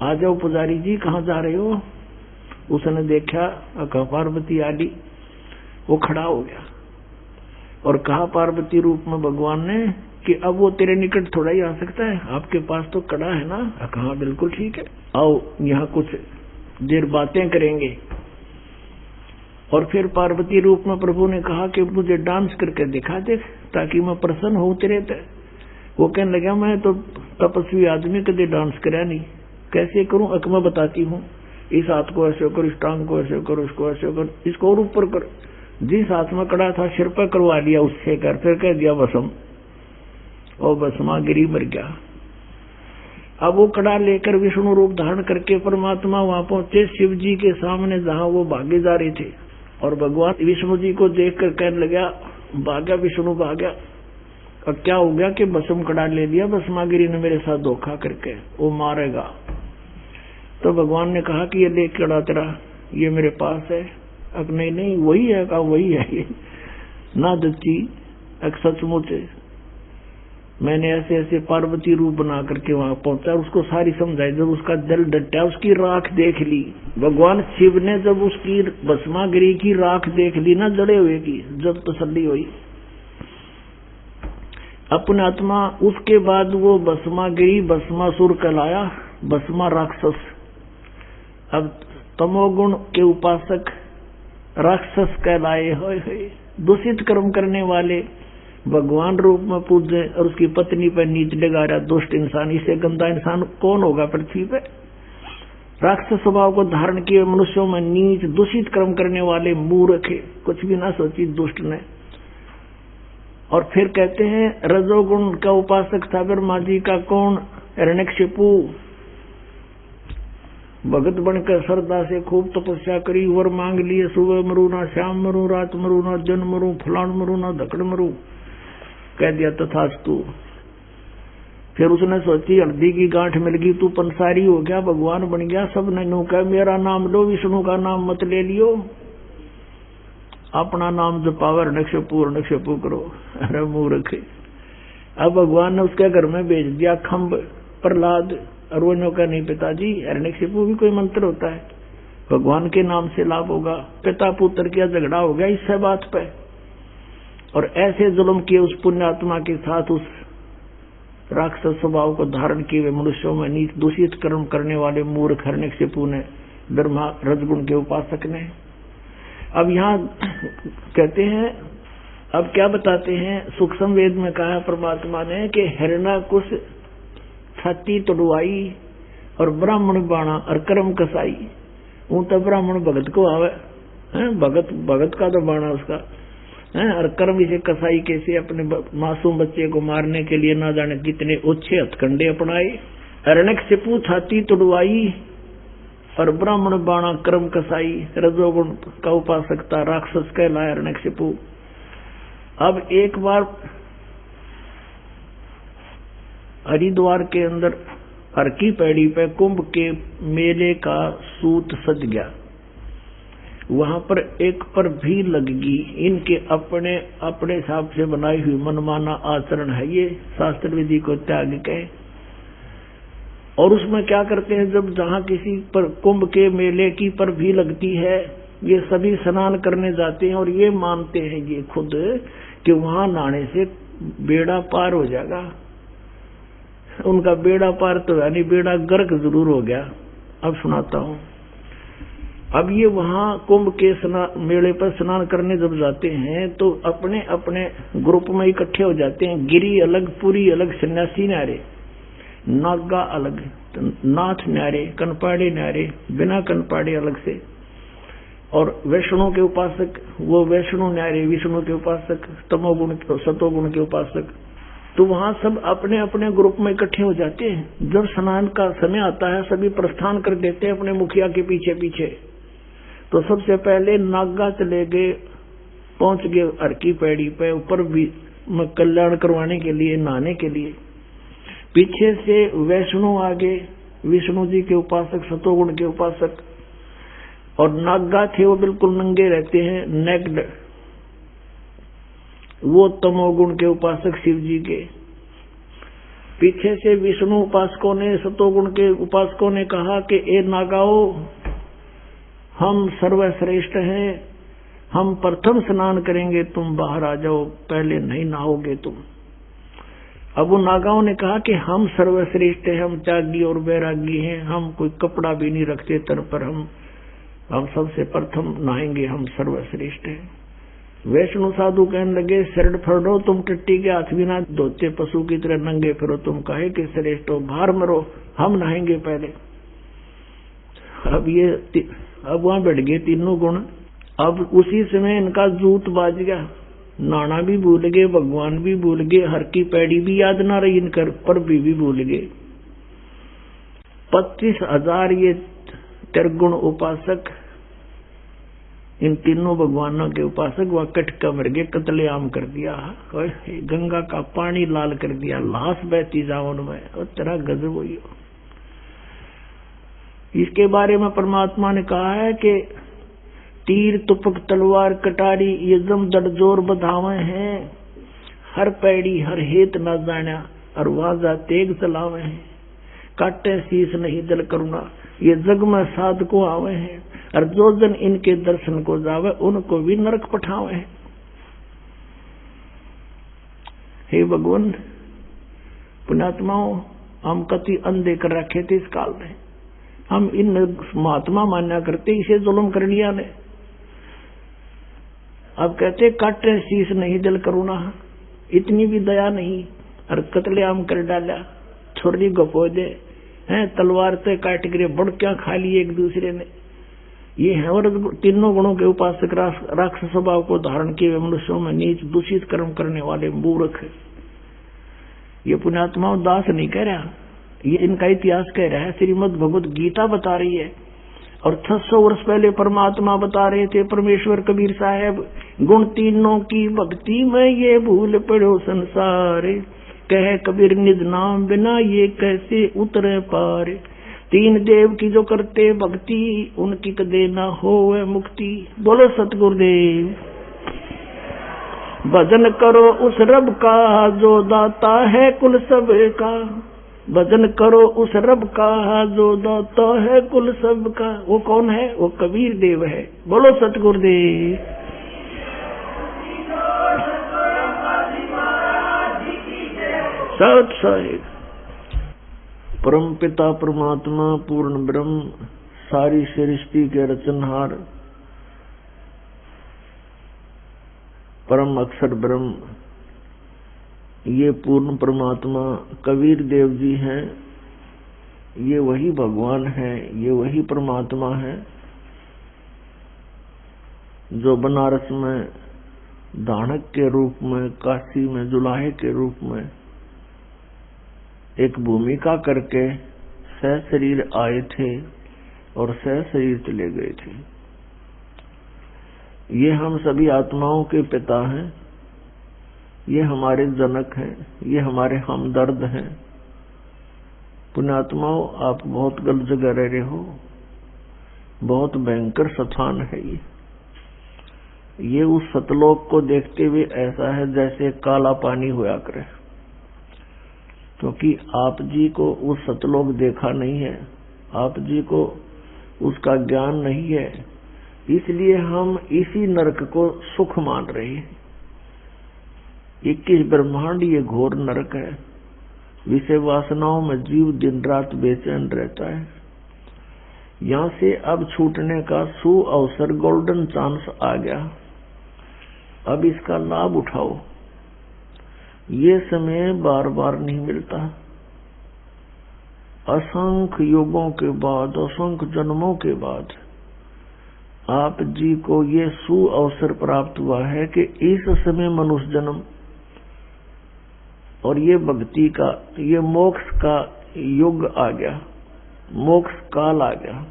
आ जाओ पुजारी जी, कहाँ जा रहे हो। उसने देखा, कहा पार्वती आली, वो खड़ा हो गया और कहा पार्वती रूप में भगवान ने कि अब वो तेरे निकट थोड़ा ही आ सकता है, आपके पास तो कड़ा है ना। कहा बिल्कुल ठीक है, आओ यहाँ कुछ देर बातें करेंगे। और फिर पार्वती रूप में प्रभु ने कहा कि मुझे डांस करके दिखा दे ताकि मैं प्रसन्न हो तेरे पे। वो कहने लगा मैं तो तपस्वी आदमी, कदे डांस करा नहीं, कैसे करूं, अक मैं बताती हूँ, इस हाथ को ऐसे करो, इस टांग को ऐसे करो, इसको ऐसे करो, इसको और ऊपर करो। जिस हाथ में कड़ा था सिर पर करवा लिया उससे कर, फिर कह दिया भस्म, और भस्मागिरी मर गया। अब वो कड़ा लेकर विष्णु रूप धारण करके परमात्मा वहां पहुंचे शिव जी के सामने, जहां वो भागे जा रहे थे। और भगवान विष्णु जी को देखकर कहने लगा, भागा विष्णु भागा। अब क्या हो गया कि भस्म कड़ा ले लिया भस्मागिरी ने मेरे साथ धोखा करके, वो मारेगा। तो भगवान ने कहा कि ये ले कड़ा तेरा, ये मेरे पास है। अब नहीं नहीं वही है, कहा वही है ये ना दच्ची, एक सचमुच मैंने ऐसे ऐसे पार्वती रूप बना करके वहां पहुंचा, उसको सारी समझाई। जब उसका जल डटा, उसकी राख देख ली, भगवान शिव ने जब उसकी भस्मागिरी की राख देख ली ना जड़े हुए की, जब तसल्ली हुई अपने आत्मा। उसके बाद वो भस्मा गिरी, भस्मासुर कहलाया, भस्मा राक्षस। अब तमोगुण के उपासक राक्षस कहलाए। होए दूषित कर्म करने वाले भगवान रूप में पूजे और उसकी पत्नी पर नीच लगा रहा दुष्ट इंसान। इससे गंदा इंसान कौन होगा पृथ्वी पे? राक्षस स्वभाव को धारण किए मनुष्यों में नीच दूषित कर्म करने वाले मूर्ख, कुछ भी ना सोची दुष्ट ने। और फिर कहते हैं रजोगुण का उपासक था ब्रह्मा जी का कौन? हिरण्यकशिपु। भगत बनकर श्रद्धा से खूब तपस्या करी, वर मांग लिए, सुबह मरू ना, शाम मरू, रात मरू ना, जन मरू, फलान मरू ना, धकड़ मरू। कह दिया तथास्तु। फिर उसने सोची हल्दी की गांठ मिल गई, तू पंसारी हो गया, भगवान बन गया। सब ने नू कहा मेरा नाम लो, विष्णु का नाम मत ले लियो, अपना नाम जपावर हिरण्यकशिपु करो। अरे मूर्ख। अब भगवान ने उसके घर में भेज दिया खम्ब प्रहलाद, और वो नो का नहीं पिताजी हिरण्यकशिपु भी कोई मंत्र होता है, भगवान के नाम से लाभ होगा। पिता पुत्र का झगड़ा हो गया इससे बात पे। और ऐसे जुल्म किए उस पुण्यात्मा के साथ, उस राक्षस स्वभाव को धारण किए हुए मनुष्यों में नीच दूषित कर्म करने वाले मूर्ख हिरण्यकशिपु ने, ब्रह्मा रजगुण के उपासक ने। अब यहाँ कहते हैं, अब क्या बताते हैं, सूक्ष्म वेद में कहा परमात्मा ने कि हिरण्यकुश छाती तोड़वाई और ब्राह्मण बाणा और कर्म कसाई। वो तो ब्राह्मण भगत को आवे, भगत का तो बाणा उसका है, और कर्म इसे कसाई कैसे अपने मासूम बच्चे को मारने के लिए ना जाने कितने ओछे हथकंडे अपनाए। हिरण्यकशिपु छाती तोड़वाई और ब्राह्मण बाणा कर्म कसाई, रजोगुण का उपासक था, राक्षस कहलाया हिरण्यकशिपु। अब एक बार हरिद्वार के अंदर हर की पैड़ी पे कुंभ के मेले का सूत सज गया। वहां पर एक पर भी लगगी। इनके अपने अपने हिसाब से बनाई हुई मनमाना आचरण है, ये शास्त्र विधि को त्याग के। और उसमें क्या करते हैं, जब जहां किसी पर कुंभ के मेले की पर भी लगती है, ये सभी स्नान करने जाते हैं और ये मानते हैं ये खुद कि वहां नहाने से बेड़ा पार हो जाएगा। उनका बेड़ा पार तो यानी बेड़ा गर्क जरूर हो गया। अब सुनाता हूं। अब ये वहां कुंभ के मेले पर स्नान करने जब जाते हैं तो अपने अपने ग्रुप में इकट्ठे हो जाते हैं। गिरी अलग, पुरी अलग, सन्यासी न्यारे, नागा अलग, नाथ न्यारे, कनपाड़े न्यारे, बिना कनपाड़े अलग से। और वैष्णव के उपासक वो वैष्णव न्यारे, विष्णु के उपासक, तमोगुण सतोगुण के उपासक। तो वहां सब अपने अपने ग्रुप में इकट्ठे हो जाते हैं। जब स्नान का समय आता है सभी प्रस्थान कर देते हैं अपने मुखिया के पीछे पीछे। तो सबसे पहले नागा चले गए, पहुंच गए हर की पैड़ी पे, ऊपर भी कल्याण करवाने के लिए, नहाने के लिए। पीछे से वैष्णव आगे, विष्णु जी के उपासक, सतोगुण के उपासक। और नागा थे वो बिल्कुल नंगे रहते हैं, नेक्ड, वो तमोगुण के उपासक शिव जी के। पीछे से विष्णु उपासकों ने, सतोगुण के उपासकों ने कहा कि ए नागाओ, हम सर्वश्रेष्ठ हैं, हम प्रथम स्नान करेंगे, तुम बाहर आ जाओ, पहले नहीं नहाओगे तुम। अब वो नागाओं ने कहा कि हम सर्वश्रेष्ठ हैं, हम त्यागी और वैरागी हैं, हम कोई कपड़ा भी नहीं रखते तर पर, हम सबसे प्रथम नहाएंगे, हम सर्वश्रेष्ठ हैं। वैष्णु साधु कहने लगे, शरण फरो, तुम टट्टी के हाथ भी ना धोते, पशु की तरह नंगे फिरो, तुम काहे के श्रेष्ठ हो, बाहर मरो, हम नहाएंगे पहले। अब वहां बैठ गए तीनों गुण। अब उसी समय इनका जूत बाज गया, नाना भी भूल गए, भगवान भी भूल गए, हर की पैड़ी भी याद ना रही इनकर, पर भी भूल गए। 25,000 ये त्रिगुण उपासक, इन तीनों भगवानों के उपासक वह कटका मर गए, कत्लेआम कर दिया, गंगा का पानी लाल कर दिया, लाश बहती जावन में, और तेरा गजब हुई। इसके बारे में परमात्मा ने कहा है कि तीर तुपक तलवार कटारी ये जम दड़जोर बधावे हैं, हर पैड़ी हर हेत न जाना, और वाजा तेग चलावे हैं, काटे शीस नहीं दल करुणा, ये जग में साध को आवे हैं, और जो जन इनके दर्शन को जावे उनको भी नरक पठावे हैं। हे भगवान, पुण्यात्माओं, हम कति अंधे कर रखे थे इस काल में। हम इन महात्मा मान्या करते, इसे जुल्म कर लिया ने। अब कहते काटे शीश नहीं दिल करुणा, इतनी भी दया नहीं, और कतलेआम कर डाला, छोरी गपो दे हैं, तलवार से काट गिरे, बड़कियां खा ली एक दूसरे ने। ये है और तीनों गुणों के उपासक राक्षस स्वभाव को धारण किए मनुष्यों में नीच दूषित कर्म करने वाले मूर्ख। ये पुण्यात्माओं दास नहीं कह रहा, ये इनका इतिहास कह रहा है। श्रीमद् भगवत गीता बता रही है, और 600 वर्ष पहले परमात्मा बता रहे थे, परमेश्वर कबीर साहब, गुण तीनों की भक्ति में ये भूल पड़ो संसार, कह कबीर निज नाम बिना ये कैसे उतरे पार। तीन देव की जो करते भक्ति, उनकी कदे ना होवे मुक्ति। बोलो सतगुरुदेव। भजन करो उस रब का जो दाता है कुल सब का, भजन करो उस रब का जो दाता है कुल सब का। वो कौन है? वो कबीर देव है। बोलो सतगुरुदेव। सत साहिब। परम पिता परमात्मा पूर्ण ब्रह्म, सारी सृष्टि के रचनहार, परम अक्षर ब्रह्म, ये पूर्ण परमात्मा कबीर देव जी हैं। ये वही भगवान है, ये वही परमात्मा है जो बनारस में दानक के रूप में, काशी में जुलाहे के रूप में एक भूमिका करके सहशरीर आए थे और सहशरीर चले गए थे। ये हम सभी आत्माओं के पिता हैं, ये हमारे जनक हैं, ये हमारे हमदर्द हैं। पुण्यात्माओं, आप बहुत गलत जगह रह रहे हो, बहुत भयंकर स्थान है ये उस सतलोक को देखते हुए ऐसा है जैसे काला पानी होया करे, क्योंकि आप जी को उस सतलोक देखा नहीं है, आप जी को उसका ज्ञान नहीं है, इसलिए हम इसी नरक को सुख मान रहे हैं। 21 ब्रह्मांड ये घोर नरक है। विषय वासनाओं में जीव दिन रात बेचैन रहता है। यहां से अब छूटने का सु अवसर, गोल्डन चांस आ गया। अब इसका लाभ उठाओ। ये समय बार बार नहीं मिलता। असंख्य युगों के बाद, असंख्य जन्मों के बाद आप जी को ये सु अवसर प्राप्त हुआ है कि इस समय मनुष्य जन्म और ये भक्ति का, ये मोक्ष का युग आ गया, मोक्ष काल आ गया।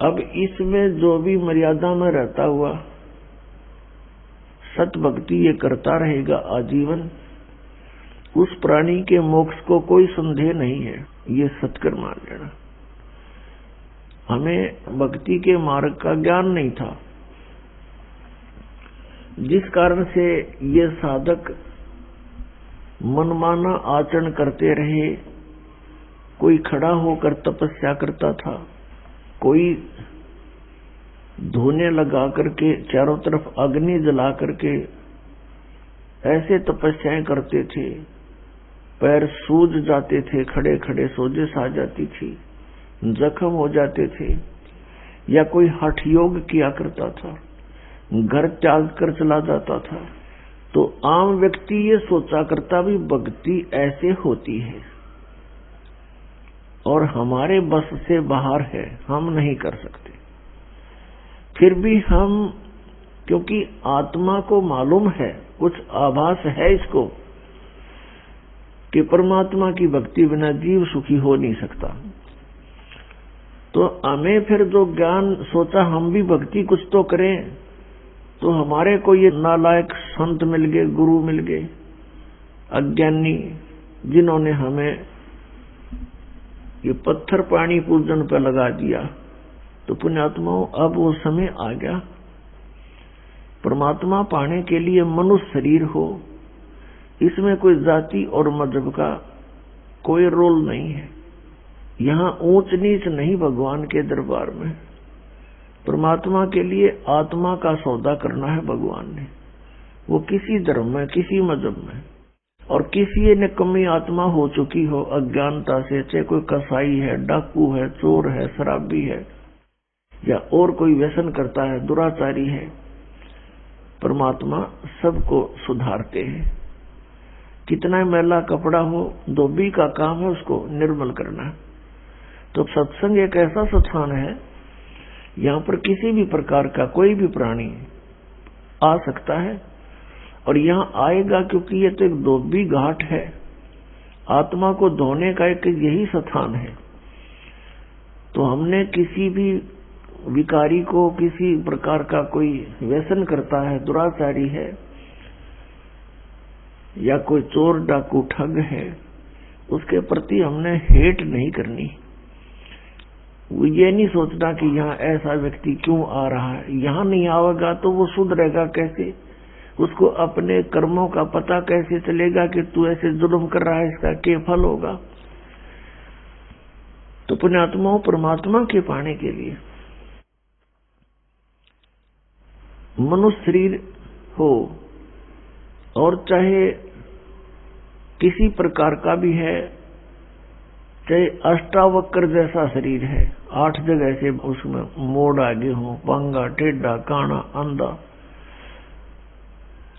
अब इसमें जो भी मर्यादा में रहता हुआ सत भक्ति ये करता रहेगा आजीवन, उस प्राणी के मोक्ष को कोई संदेह नहीं है। ये सत्कर मान लेना। हमें भक्ति के मार्ग का ज्ञान नहीं था, जिस कारण से ये साधक मनमाना आचरण करते रहे। कोई खड़ा होकर तपस्या करता था, कोई धोने लगा करके चारों तरफ अग्नि जला करके ऐसे तपस्याएं करते थे, पैर सूज जाते थे, खड़े खड़े सोजिश आ जाती थी, जख्म हो जाते थे। या कोई हठ योग किया करता था, घर त्याग कर चला जाता था। तो आम व्यक्ति ये सोचा करता भी भक्ति ऐसे होती है और हमारे बस से बाहर है, हम नहीं कर सकते। फिर भी हम, क्योंकि आत्मा को मालूम है, कुछ आभास है इसको कि परमात्मा की भक्ति बिना जीव सुखी हो नहीं सकता, तो हमें फिर जो ज्ञान सोचा हम भी भक्ति कुछ तो करें, तो हमारे को ये नालायक संत मिल गए, गुरु मिल गए, अज्ञानी, जिन्होंने हमें ये पत्थर पानी पूजन पर लगा दिया। तो पुण्यात्माओं, अब वो समय आ गया। परमात्मा पाने के लिए मनुष्य शरीर हो, इसमें कोई जाति और मजहब का कोई रोल नहीं है। यहाँ ऊंच नीच नहीं भगवान के दरबार में। परमात्मा के लिए आत्मा का सौदा करना है भगवान ने, वो किसी धर्म में, किसी मजहब में। और किसी ने कमी आत्मा हो चुकी हो अज्ञानता से, चाहे कोई कसाई है, डाकू है, चोर है, शराबी है, या और कोई व्यसन करता है, दुराचारी है, परमात्मा सबको सुधारते हैं। कितना मैला कपड़ा हो, धोबी का काम है उसको निर्मल करना। तो सत्संग एक ऐसा स्थान है, यहाँ पर किसी भी प्रकार का कोई भी प्राणी आ सकता है, और यहाँ आएगा क्योंकि ये तो एक धोबी घाट है, आत्मा को धोने का एक यही स्थान है। तो हमने किसी भी विकारी को, किसी प्रकार का कोई व्यसन करता है, दुराचारी है, या कोई चोर डाकू ठग है, उसके प्रति हमने हेट नहीं करनी। ये नहीं सोचना कि यहाँ ऐसा व्यक्ति क्यों आ रहा है, यहाँ नहीं आवेगा तो वो सुधरेगा कैसे, उसको अपने कर्मों का पता कैसे चलेगा कि तू ऐसे जुल्म कर रहा है, इसका क्या फल होगा। तो पुण्यात्माओं, परमात्मा के पाने के लिए मनुष्य शरीर हो और चाहे किसी प्रकार का भी है, चाहे अष्टावक्र जैसा शरीर है, 8 जगह से उसमें मोड़ आगे हो, पंगा, टेढ़ा, काना, अंधा,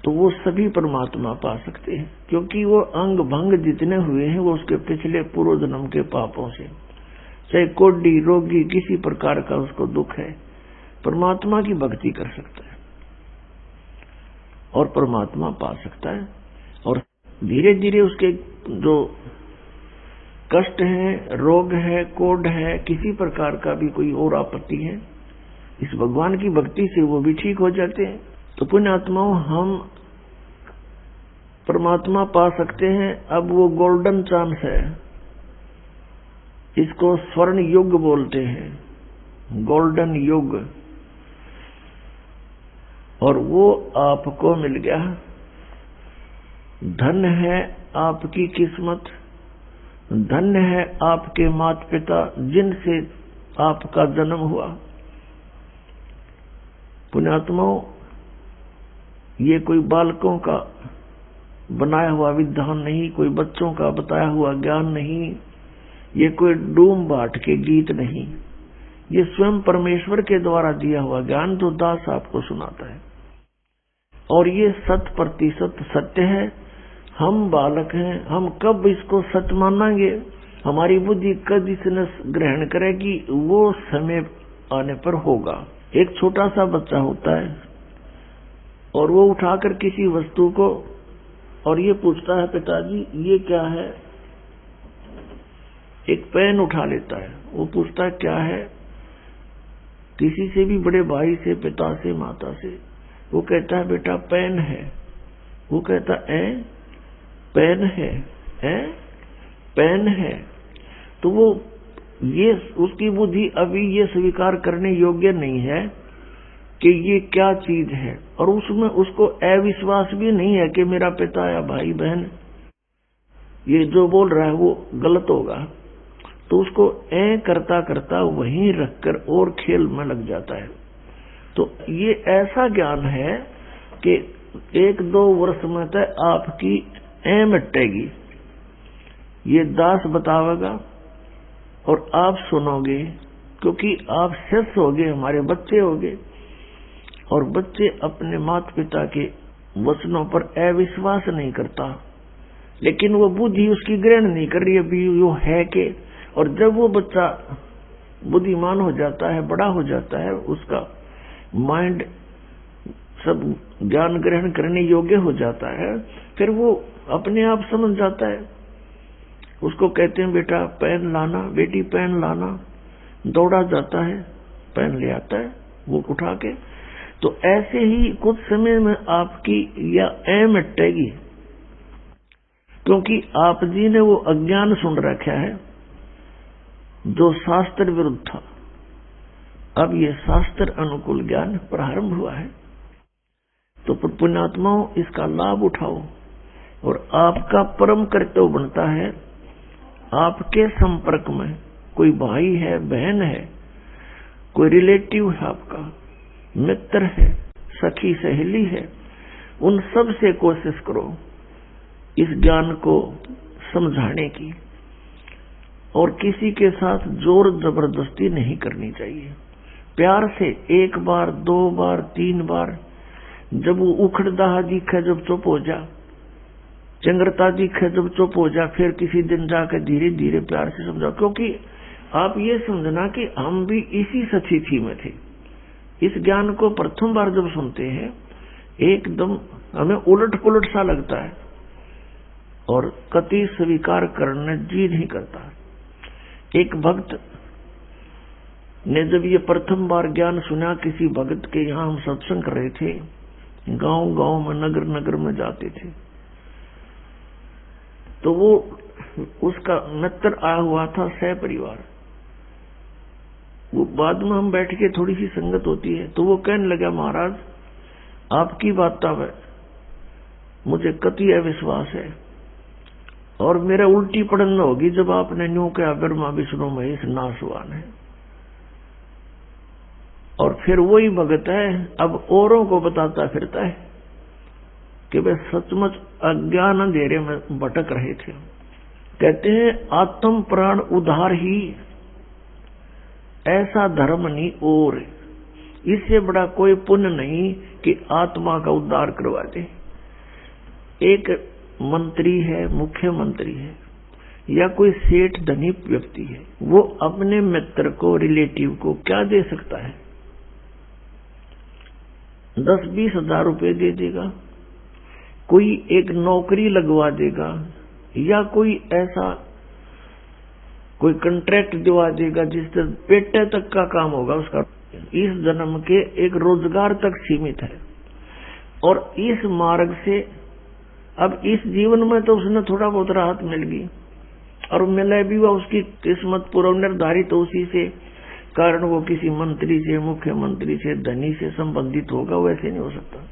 तो वो सभी परमात्मा पा सकते हैं, क्योंकि वो अंग भंग जितने हुए हैं वो उसके पिछले पूर्व जन्म के पापों से। चाहे कोढ़ी, रोगी, किसी प्रकार का उसको दुख है, परमात्मा की भक्ति कर सकता है और परमात्मा पा सकता है। और धीरे धीरे उसके जो कष्ट है, रोग है, कोढ़ है, किसी प्रकार का भी कोई और आपत्ति है, इस भगवान की भक्ति से वो भी ठीक हो जाते हैं। तो पुण्यात्माओं, हम परमात्मा पा सकते हैं। अब वो गोल्डन चांस है, इसको स्वर्ण युग बोलते हैं, गोल्डन युग, और वो आपको मिल गया। धन है आपकी किस्मत, धन्य है आपके माता पिता जिनसे आपका जन्म हुआ। पुण्यात्माओं, ये कोई बालकों का बनाया हुआ विधान नहीं, कोई बच्चों का बताया हुआ ज्ञान नहीं, ये कोई डूम बाट के गीत नहीं, ये स्वयं परमेश्वर के द्वारा दिया हुआ ज्ञान जो दास आपको सुनाता है, और ये 100% सत्य है। हम बालक हैं, हम कब इसको सच मानेंगे, हमारी बुद्धि कब इसने ग्रहण करेगी, वो समय आने पर होगा। एक छोटा सा बच्चा होता है और वो उठाकर किसी वस्तु को और ये पूछता है, पिताजी ये क्या है। एक पेन उठा लेता है, वो पूछता है क्या है, किसी से भी बड़े भाई से, पिता से, माता से, वो कहता है बेटा पेन है। वो कहता है पेन है, पेन है। तो वो ये उसकी बुद्धि अभी ये स्वीकार करने योग्य नहीं है कि ये क्या चीज है, और उसमें उसको अविश्वास भी नहीं है कि मेरा पिता या भाई बहन ये जो बोल रहा है वो गलत होगा। तो उसको करता करता वहीं रखकर और खेल में लग जाता है। तो ये ऐसा ज्ञान है कि 1-2 वर्ष में तक आपकी मिटेगी। ये दास बतावेगा और आप सुनोगे, क्योंकि आप शिष्य होगे, हमारे बच्चे होगे, और बच्चे अपने माता पिता के वचनों पर अविश्वास नहीं करता, लेकिन वो बुद्धि उसकी ग्रहण नहीं कर रही अभी वो है के। और जब वो बच्चा बुद्धिमान हो जाता है, बड़ा हो जाता है, उसका माइंड सब ज्ञान ग्रहण करने योग्य हो जाता है, फिर वो अपने आप समझ जाता है। उसको कहते हैं बेटा पेन लाना, बेटी पेन लाना, दौड़ा जाता है, पेन ले आता है वो उठा के। तो ऐसे ही कुछ समय में आपकी यह मिटेगी, क्योंकि आप जी ने वो अज्ञान सुन रखा है जो शास्त्र विरुद्ध था। अब ये शास्त्र अनुकूल ज्ञान प्रारंभ हुआ है। तो पुण्यात्माओं, इसका लाभ उठाओ, और आपका परम कर्तव्य बनता है, आपके संपर्क में कोई भाई है, बहन है, कोई रिलेटिव है, आपका मित्र है, सखी सहेली है, उन सब से कोशिश करो इस ज्ञान को समझाने की, और किसी के साथ जोर जबरदस्ती नहीं करनी चाहिए। प्यार से एक बार, 2 बार, 3 बार, जब वो उखड़दाहा दिखे जब चुप हो जा, चंग्रता दिखे जब चुप हो जा, फिर किसी दिन जाकर धीरे धीरे प्यार से समझाओ। क्योंकि आप ये समझना कि हम भी इसी स्थिति में थे। इस ज्ञान को प्रथम बार जब सुनते हैं एकदम हमें उलट पुलट सा लगता है और कति स्वीकार करने जी नहीं करता। एक भक्त ने जब ये प्रथम बार ज्ञान सुना, किसी भक्त के यहाँ हम सत्संग कर रहे थे, गांव गांव में, नगर नगर में जाते थे, तो वो उसका मित्र आया हुआ था सह परिवार। वो बाद में हम बैठ के थोड़ी सी संगत होती है, तो वो कहने लगा, महाराज आपकी बातों में मुझे कति अविश्वास है और मेरा उल्टी पड़न होगी जब आपने न्यू कहा ब्रह्मा विष्णु महेश नासवान है। और फिर वही भगत है अब औरों को बताता फिरता है कि वे सचमुच अज्ञान अंधेरे में भटक रहे थे। कहते हैं आत्म प्राण उद्धार ही ऐसा धर्म नहीं, और इससे बड़ा कोई पुण्य नहीं कि आत्मा का उद्धार करवा दे। एक मंत्री है, मुख्यमंत्री है, या कोई सेठ धनी व्यक्ति है, वो अपने मित्र को, रिलेटिव को क्या दे सकता है? 10-20 हजार रुपए दे देगा, कोई एक नौकरी लगवा देगा, या कोई ऐसा कोई कॉन्ट्रैक्ट दिवा देगा जिससे पेटे तक का काम होगा उसका, इस जन्म के एक रोजगार तक सीमित है। और इस मार्ग से अब इस जीवन में तो उसने थोड़ा बहुत राहत मिल गई, और मिले भी हुआ उसकी किस्मत पूर्व निर्धारित, तो उसी से कारण वो किसी मंत्री से, मुख्यमंत्री से, धनी से संबंधित होगा। वैसे नहीं हो सकता,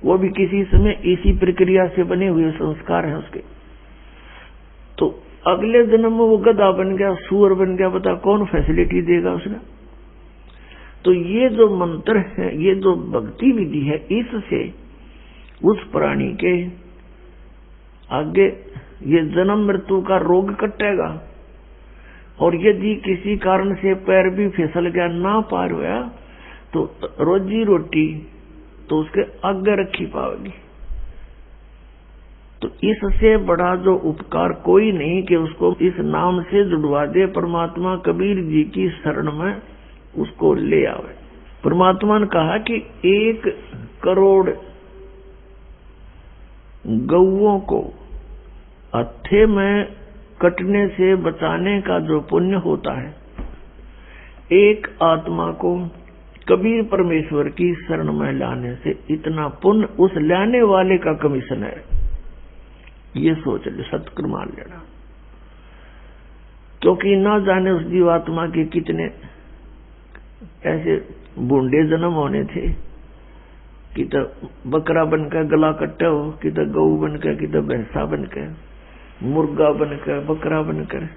वो भी किसी समय इसी प्रक्रिया से बने हुए संस्कार हैं उसके। तो अगले जन्म में वो गधा बन गया, सूअर बन गया, बता कौन फैसिलिटी देगा उसने? तो ये जो मंत्र है, ये जो भक्ति विधि है, इससे उस प्राणी के आगे ये जन्म मृत्यु का रोग कटेगा। और यदि किसी कारण से पैर भी फिसल गया, ना पार हुआ, तो रोजी रोटी तो उसके आगे रखी पाएगी। तो इससे बड़ा जो उपकार कोई नहीं कि उसको इस नाम से जुड़वा दे, परमात्मा कबीर जी की शरण में उसको ले आवे। परमात्मा ने कहा कि 1 करोड़ गौओं को हत्थे में कटने से बचाने का जो पुण्य होता है, एक आत्मा को कबीर परमेश्वर की शरण में लाने से इतना पुण्य उस लाने वाले का कमीशन है। ये सोच ले, सत्कर मान लेना। क्योंकि ना जाने उस जीवात्मा के कितने ऐसे बूंदे जन्म होने थे कि तो बकरा बनकर गला कट्टा हो, कि तो गऊ बनकर, कि तो भैंसा बनकर, मुर्गा बनकर, बकरा बनकर,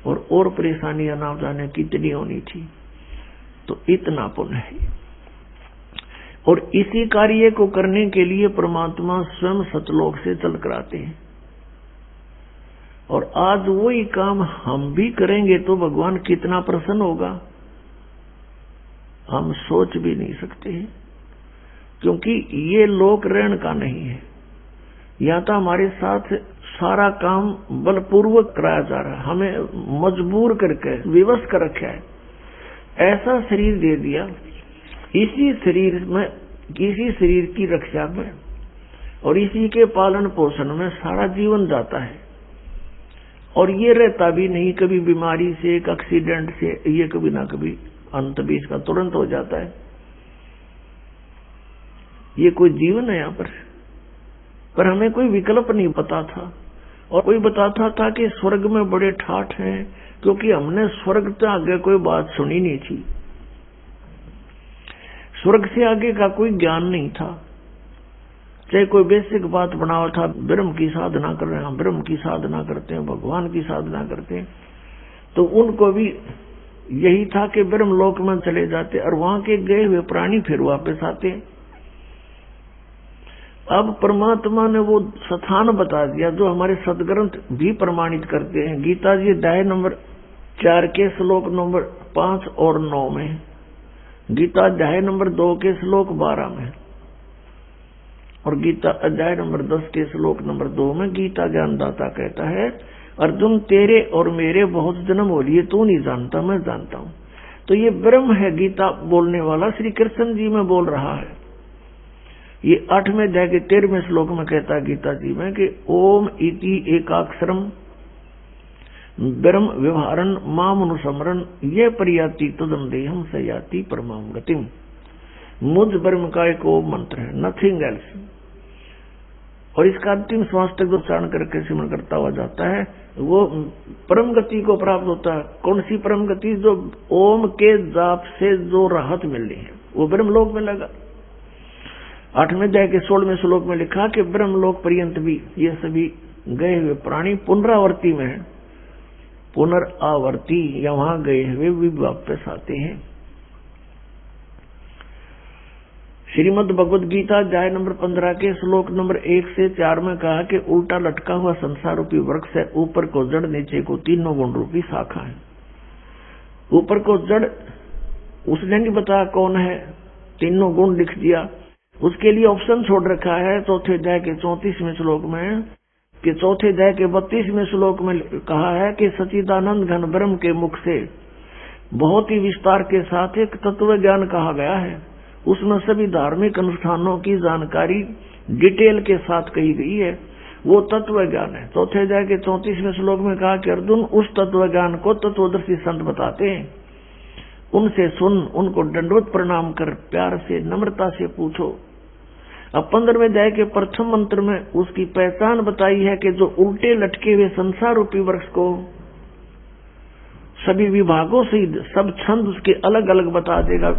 और परेशानियां ना जाने कितनी होनी थी। तो इतना पुण्य है। और इसी कार्य को करने के लिए परमात्मा स्वयं सतलोक से चल कर आते हैं। और आज वही काम हम भी करेंगे तो भगवान कितना प्रसन्न होगा, हम सोच भी नहीं सकते हैं। क्योंकि ये लोक रहन का नहीं है, या तो हमारे साथ सारा काम बलपूर्वक कराया जा रहा है, हमें मजबूर करके विवश कर रखा है। ऐसा शरीर दे दिया, इसी शरीर में, किसी शरीर की रक्षा में और इसी के पालन पोषण में सारा जीवन जाता है। और ये रहता भी नहीं, कभी बीमारी से, एक एक्सीडेंट से, ये कभी ना कभी अंत भी इसका तुरंत हो जाता है। ये कोई जीवन है यहाँ पर हमें कोई विकल्प नहीं पता था। और कोई बताता था कि स्वर्ग में बड़े ठाठ हैं, क्योंकि हमने स्वर्ग से आगे कोई बात सुनी नहीं थी, स्वर्ग से आगे का कोई ज्ञान नहीं था। चाहे कोई बेसिक बात बनावा था, ब्रह्म की साधना कर रहे हैं, ब्रह्म की साधना करते हैं, भगवान की साधना करते हैं, तो उनको भी यही था कि ब्रह्म लोक में चले जाते और वहां के गए हुए प्राणी फिर वापस आते। अब परमात्मा ने वो स्थान बता दिया जो हमारे सदग्रंथ भी प्रमाणित करते हैं। गीता जी अध्याय नंबर 4 के श्लोक नंबर 5 और 9 में, गीता अध्याय नंबर 2 के श्लोक 12 में, और गीता अध्याय नंबर 10 के श्लोक नंबर 2 में गीता ज्ञानदाता कहता है, अर्जुन तेरे और मेरे बहुत जन्म हो लिए, तू नहीं जानता, मैं जानता हूं। तो ये ब्रह्म है गीता बोलने वाला, श्री कृष्ण जी में बोल रहा है। ये 8वें अध्याय के 13वें श्लोक में कहता है गीता जी में कि ओम इति एकाक्षरम ब्रह्म व्यवहारन मामनुसमरन ये परियाति तुदम देहम सयाति परमाम गतिम। मुझ ब्रह्म का एक ओम मंत्र है, नथिंग एल्स। और इसका अंतिम श्वास तक जो उच्चारण करके सिमरण करता हुआ जाता है वो परम गति को प्राप्त होता है। कौन सी परम गति? जो ओम के जाप से जो राहत मिलनी है वो ब्रह्मलोक में लगा। 8वें अध्याय के 16वें श्लोक में लिखा कि ब्रह्मलोक पर्यंत भी ये सभी गए हुए प्राणी पुनरावर्ती में है, पुनरावर्ती, या वहां गए हुए भी वापस आते हैं। श्रीमद् भगवद गीता अध्याय नंबर 15 के श्लोक नंबर 1 से 4 में कहा कि उल्टा लटका हुआ संसार रूपी वृक्ष है, ऊपर को जड़, नीचे को तीनों गुण रूपी शाखा है। ऊपर को जड़ उसने नहीं बताया कौन है, तीनों गुण लिख दिया। उसके लिए ऑप्शन छोड़ रखा है चौथे अध्याय के 34वें श्लोक में, कि चौथे अध्याय के 32वें श्लोक में कहा है कि सच्चिदानंद घन ब्रह्म के मुख से बहुत ही विस्तार के साथ एक तत्व ज्ञान कहा गया है। उसमें सभी धार्मिक अनुष्ठानों की जानकारी डिटेल के साथ कही गई है, वो तत्व ज्ञान है। चौथे अध्याय के 34वें श्लोक में कहा कि अर्जुन उस तत्व ज्ञान को तत्वदर्शी संत बताते हैं, उनसे सुन, उनको दंडवत प्रणाम कर प्यार से नम्रता से पूछो। अब 15वें अध्याय के प्रथम मंत्र में उसकी पहचान बताई है कि जो उल्टे लटके हुए संसार रूपी वृक्ष को सभी विभागों से सब छंद उसके अलग अलग बता देगा,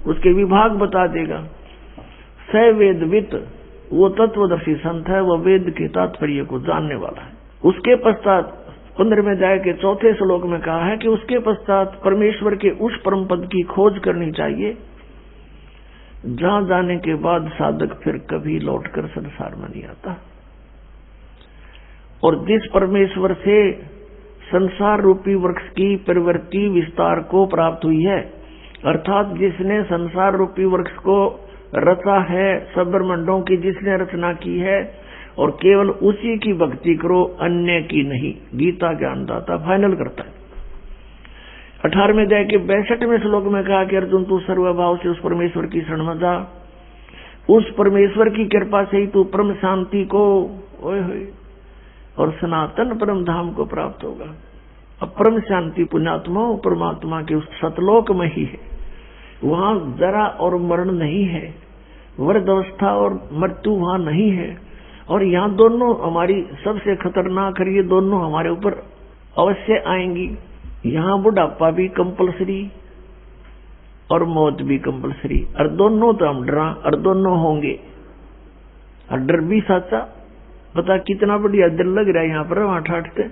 उसके विभाग बता देगा। स वेदवित, वो तत्वदर्शी संत है, वो वेद के तात्पर्य को जानने वाला है। उसके पश्चात 15वें अध्याय के 4थे श्लोक में कहा है कि उसके पश्चात परमेश्वर के उस परम पद की खोज करनी चाहिए जहां जाने के बाद साधक फिर कभी लौटकर संसार में नहीं आता। और जिस परमेश्वर से संसार रूपी वृक्ष की प्रवृत्ति विस्तार को प्राप्त हुई है, अर्थात जिसने संसार रूपी वृक्ष को रचा है, सब ब्रह्मांडों की जिसने रचना की है, और केवल उसी की भक्ति करो, अन्य की नहीं, गीता ज्ञानदाता फाइनल करता है। 18वें अध्याय के 62वें श्लोक में कहा कि अर्जुन तू सर्वभाव से उस परमेश्वर की शरण में जा, उस परमेश्वर की कृपा से ही तू परम शांति को और सनातन परम धाम को प्राप्त होगा। अब परम शांति पुण्यात्मा परमात्मा के उस सतलोक में ही है, वहां जरा और मरण नहीं है, वृद्ध अवस्था और मृत्यु वहां नहीं है। और यहाँ दोनों हमारी सबसे खतरनाक है, ये दोनों हमारे ऊपर अवश्य आएंगी। यहाँ बुढ़ापा भी कंपलसरी और मौत भी कंपलसरी, और दोनों तो हम डरा और दोनों होंगे, और डर भी साचा। बता कितना बढ़िया डर लग रहा है यहाँ पर, वहां ठाठते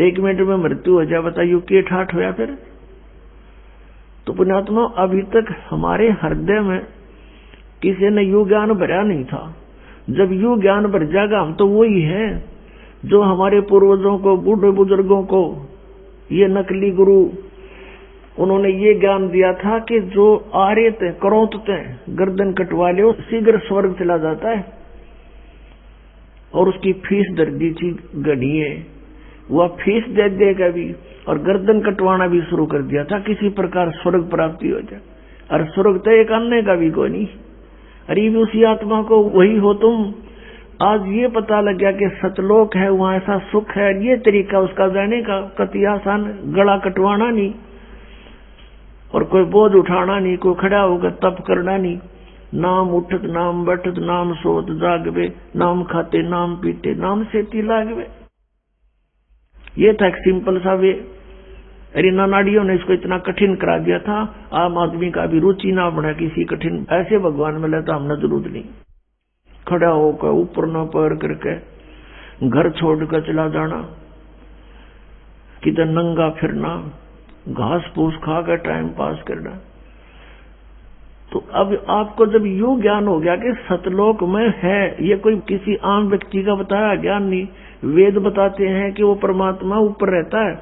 1 मिनट में मृत्यु हो जाए, बताइयो के ठाठ होया फिर। तो पुण्यात्मा अभी तक हमारे हृदय में किसी ने यू ज्ञान भरा नहीं था। जब यू ज्ञान भर जाएगा, हम तो वही है जो हमारे पूर्वजों को, बूढ़े बुजुर्गों को, ये नकली गुरु, उन्होंने ये ज्ञान दिया था कि जो आर्यत करोतते गर्दन कटवा ले शीघ्र स्वर्ग चला जाता है, और उसकी फीस दर दी थी गढ़िए, वह फीस दे देगा भी, और गर्दन कटवाना भी शुरू कर दिया था, किसी प्रकार स्वर्ग प्राप्ति हो जाए। और स्वर्ग तो एक अन्य का भी कोई नहीं, अरे भी उसी आत्मा को वही हो तुम। आज ये पता लग गया कि सतलोक है, वहां ऐसा सुख है, ये तरीका उसका जाने का कति आसान, गला कटवाना नहीं और कोई बोझ उठाना नहीं, कोई खड़ा होकर तप करना नहीं, नाम उठत नाम बैठत नाम सोत जागवे, नाम खाते नाम पीते नाम सेती लागवे। ये था एक सिंपल सा वे। अरे नानाडियों ने इसको इतना कठिन करा दिया था, आम आदमी का भी रुचि ना बढ़ा किसी कठिन, ऐसे भगवान मिले तो हमने जरूरत नहीं। खड़ा होकर ऊपर न पैर करके घर छोड़कर चला जाना, किधर नंगा फिरना, घास फूस खाकर टाइम पास करना, तो अब आपको जब यूं ज्ञान हो गया कि सतलोक में है, ये कोई किसी आम व्यक्ति का बताया ज्ञान नहीं, वेद बताते हैं कि वो परमात्मा ऊपर रहता है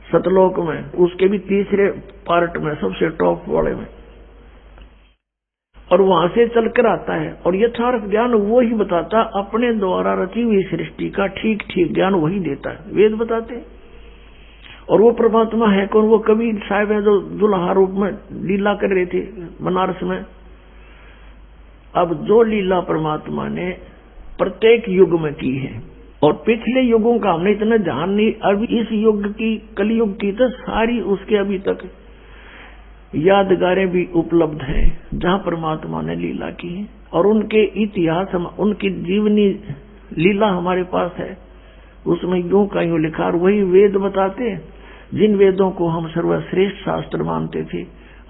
सतलोक में, उसके भी तीसरे पार्ट में, सबसे टॉप वाले में, और वहां से चलकर आता है। और यथार्थ ज्ञान वो ही बताता, अपने द्वारा रची हुई सृष्टि का ठीक ठीक ज्ञान वही देता है, वेद बताते हैं। और वो परमात्मा है कौन? वो कबीर साहब है जो दुल्हा रूप में लीला कर रहे थे बनारस में। अब जो लीला परमात्मा ने प्रत्येक युग में की है, और पिछले युगों का हमने इतना ध्यान नहीं, अभी इस युग की, कलयुग की तो सारी उसके अभी तक यादगारें भी उपलब्ध हैं जहां परमात्मा ने लीला की है, और उनके इतिहास, उनकी जीवनी लीला हमारे पास है। उसमें यूं का यूं लिखा, और वही वेद बताते हैं जिन वेदों को हम सर्वश्रेष्ठ शास्त्र मानते थे,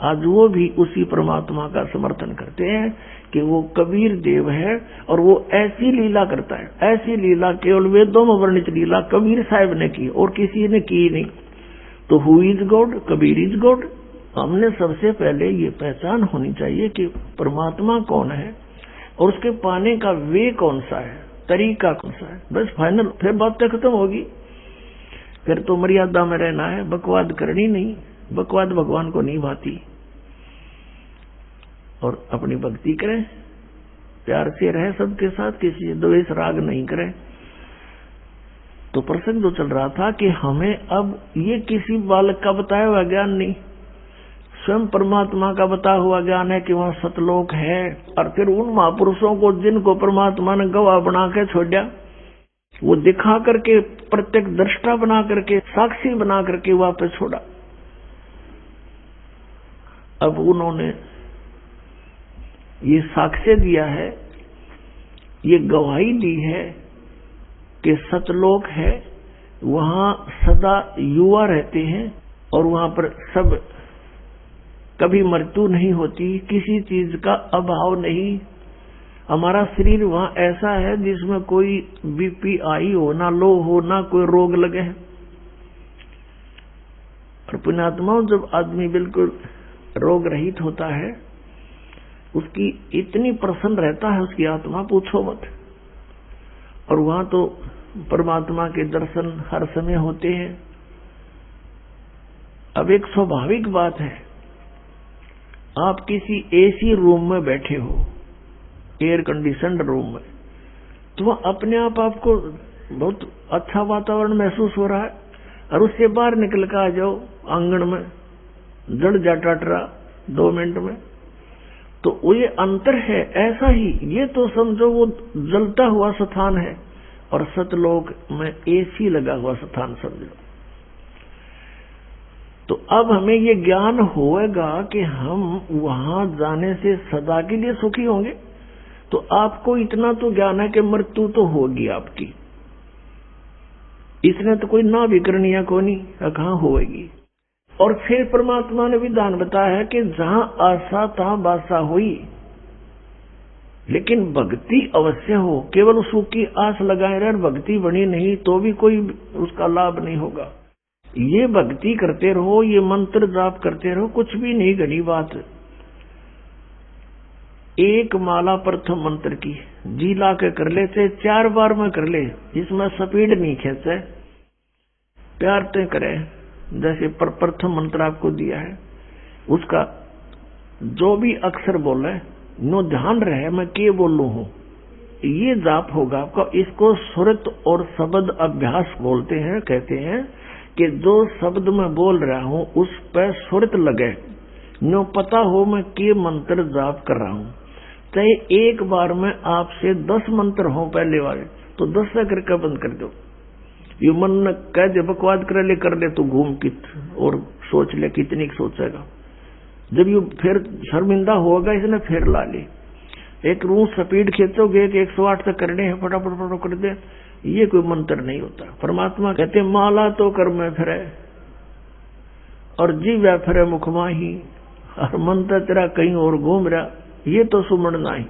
आज वो भी उसी परमात्मा का समर्थन करते हैं कि वो कबीर देव है और वो ऐसी लीला करता है, ऐसी लीला केवल वेदों में वर्णित लीला कबीर साहब ने की और किसी ने की नहीं। तो who is God? Kabir is God. हमने सबसे पहले ये पहचान होनी चाहिए कि परमात्मा कौन है और उसके पाने का वे कौन सा है, तरीका कौन सा है, बस फाइनल। फिर बात खत्म होगी, फिर तो मर्यादा में रहना है, बकवाद करनी नहीं। बकवाद भगवान को नहीं भाती। और अपनी भक्ति करें, प्यार से रहे सबके साथ, किसी से द्वेष राग नहीं करें। तो प्रसंग जो चल रहा था कि हमें अब ये किसी बालक का बताया हुआ ज्ञान नहीं, स्वयं परमात्मा का बताया हुआ ज्ञान है कि वहां सतलोक है। और फिर उन महापुरुषों को जिनको परमात्मा ने गवाह बना के छोड़ा, वो दिखा करके, प्रत्येक दृष्टा बना करके, साक्षी बना करके वापस छोड़ा। अब उन्होंने ये साक्ष्य दिया है, ये गवाही दी है कि सतलोक है, वहां सदा युवा रहते हैं और वहां पर सब कभी मृत्यु नहीं होती, किसी चीज का अभाव नहीं। हमारा शरीर वहां ऐसा है जिसमें कोई बीपी आई हो ना, लो हो ना, कोई रोग लगे। और पुण्यात्माओं, जब आदमी बिल्कुल रोग रहित होता है, उसकी इतनी प्रसन्न रहता है उसकी आत्मा, पूछो मत। और वहां तो परमात्मा के दर्शन हर समय होते हैं। अब एक स्वाभाविक बात है, आप किसी एसी रूम में बैठे हो, एयर कंडीशनड रूम में, तो वह अपने आप आपको बहुत अच्छा वातावरण महसूस हो रहा है, और उससे बाहर निकल कर आ जाओ आंगन में, जड़ जा टटरा 2 मिनट में, तो वो ये अंतर है। ऐसा ही ये तो समझो वो जलता हुआ स्थान है और सतलोक में एसी लगा हुआ स्थान समझो। तो अब हमें ये ज्ञान होगा कि हम वहां जाने से सदा के लिए सुखी होंगे। तो आपको इतना तो ज्ञान है कि मृत्यु तो होगी आपकी, इसने तो कोई ना भी करनी है, को नहीं कहां होगी। और फिर परमात्मा ने विधान बताया है कि जहां आशा तहां बासा हुई, लेकिन भक्ति अवश्य हो। केवल सुख की आस लगाए रहे, भक्ति बनी नहीं तो भी कोई उसका लाभ नहीं होगा। ये भक्ति करते रहो, ये मंत्र जाप करते रहो, कुछ भी नहीं घनी बात। एक माला प्रथम मंत्र की जी ला के कर ले, चाहे 4 बार में कर ले, इसमें स्पीड नहीं खेचे, प्यार से करे। जैसे प्रथम मंत्र आपको दिया है, उसका जो भी अक्षर बोले नो ध्यान रहे मैं के बोलू हूं, ये जाप होगा आपका। इसको सुरत और शब्द अभ्यास बोलते हैं। कहते हैं कि जो शब्द मैं बोल रहा हूं उस पर सुरत लगे, नो पता हो मैं के मंत्र जाप कर रहा हूं। चाहे एक बार में आपसे 10 मंत्र हो पहले वाले, तो 10 से करके बंद कर दो। ये मन न कह दे बकवाद कर ले तो घूम कित और सोच ले कितनी सोचेगा। जब ये फिर शर्मिंदा होगा इसने फिर ला ले। एक रूह स्पीड खींचोगे कि 108 तक करने हैं, फटाफट फटाफट कर दे, ये कोई मंत्र नहीं होता। परमात्मा कहते माला तो कर में फिरे और जीव फिरे मुख माही, और मंत्र तेरा कहीं और घूम रहा, ये तो सुमन नहीं।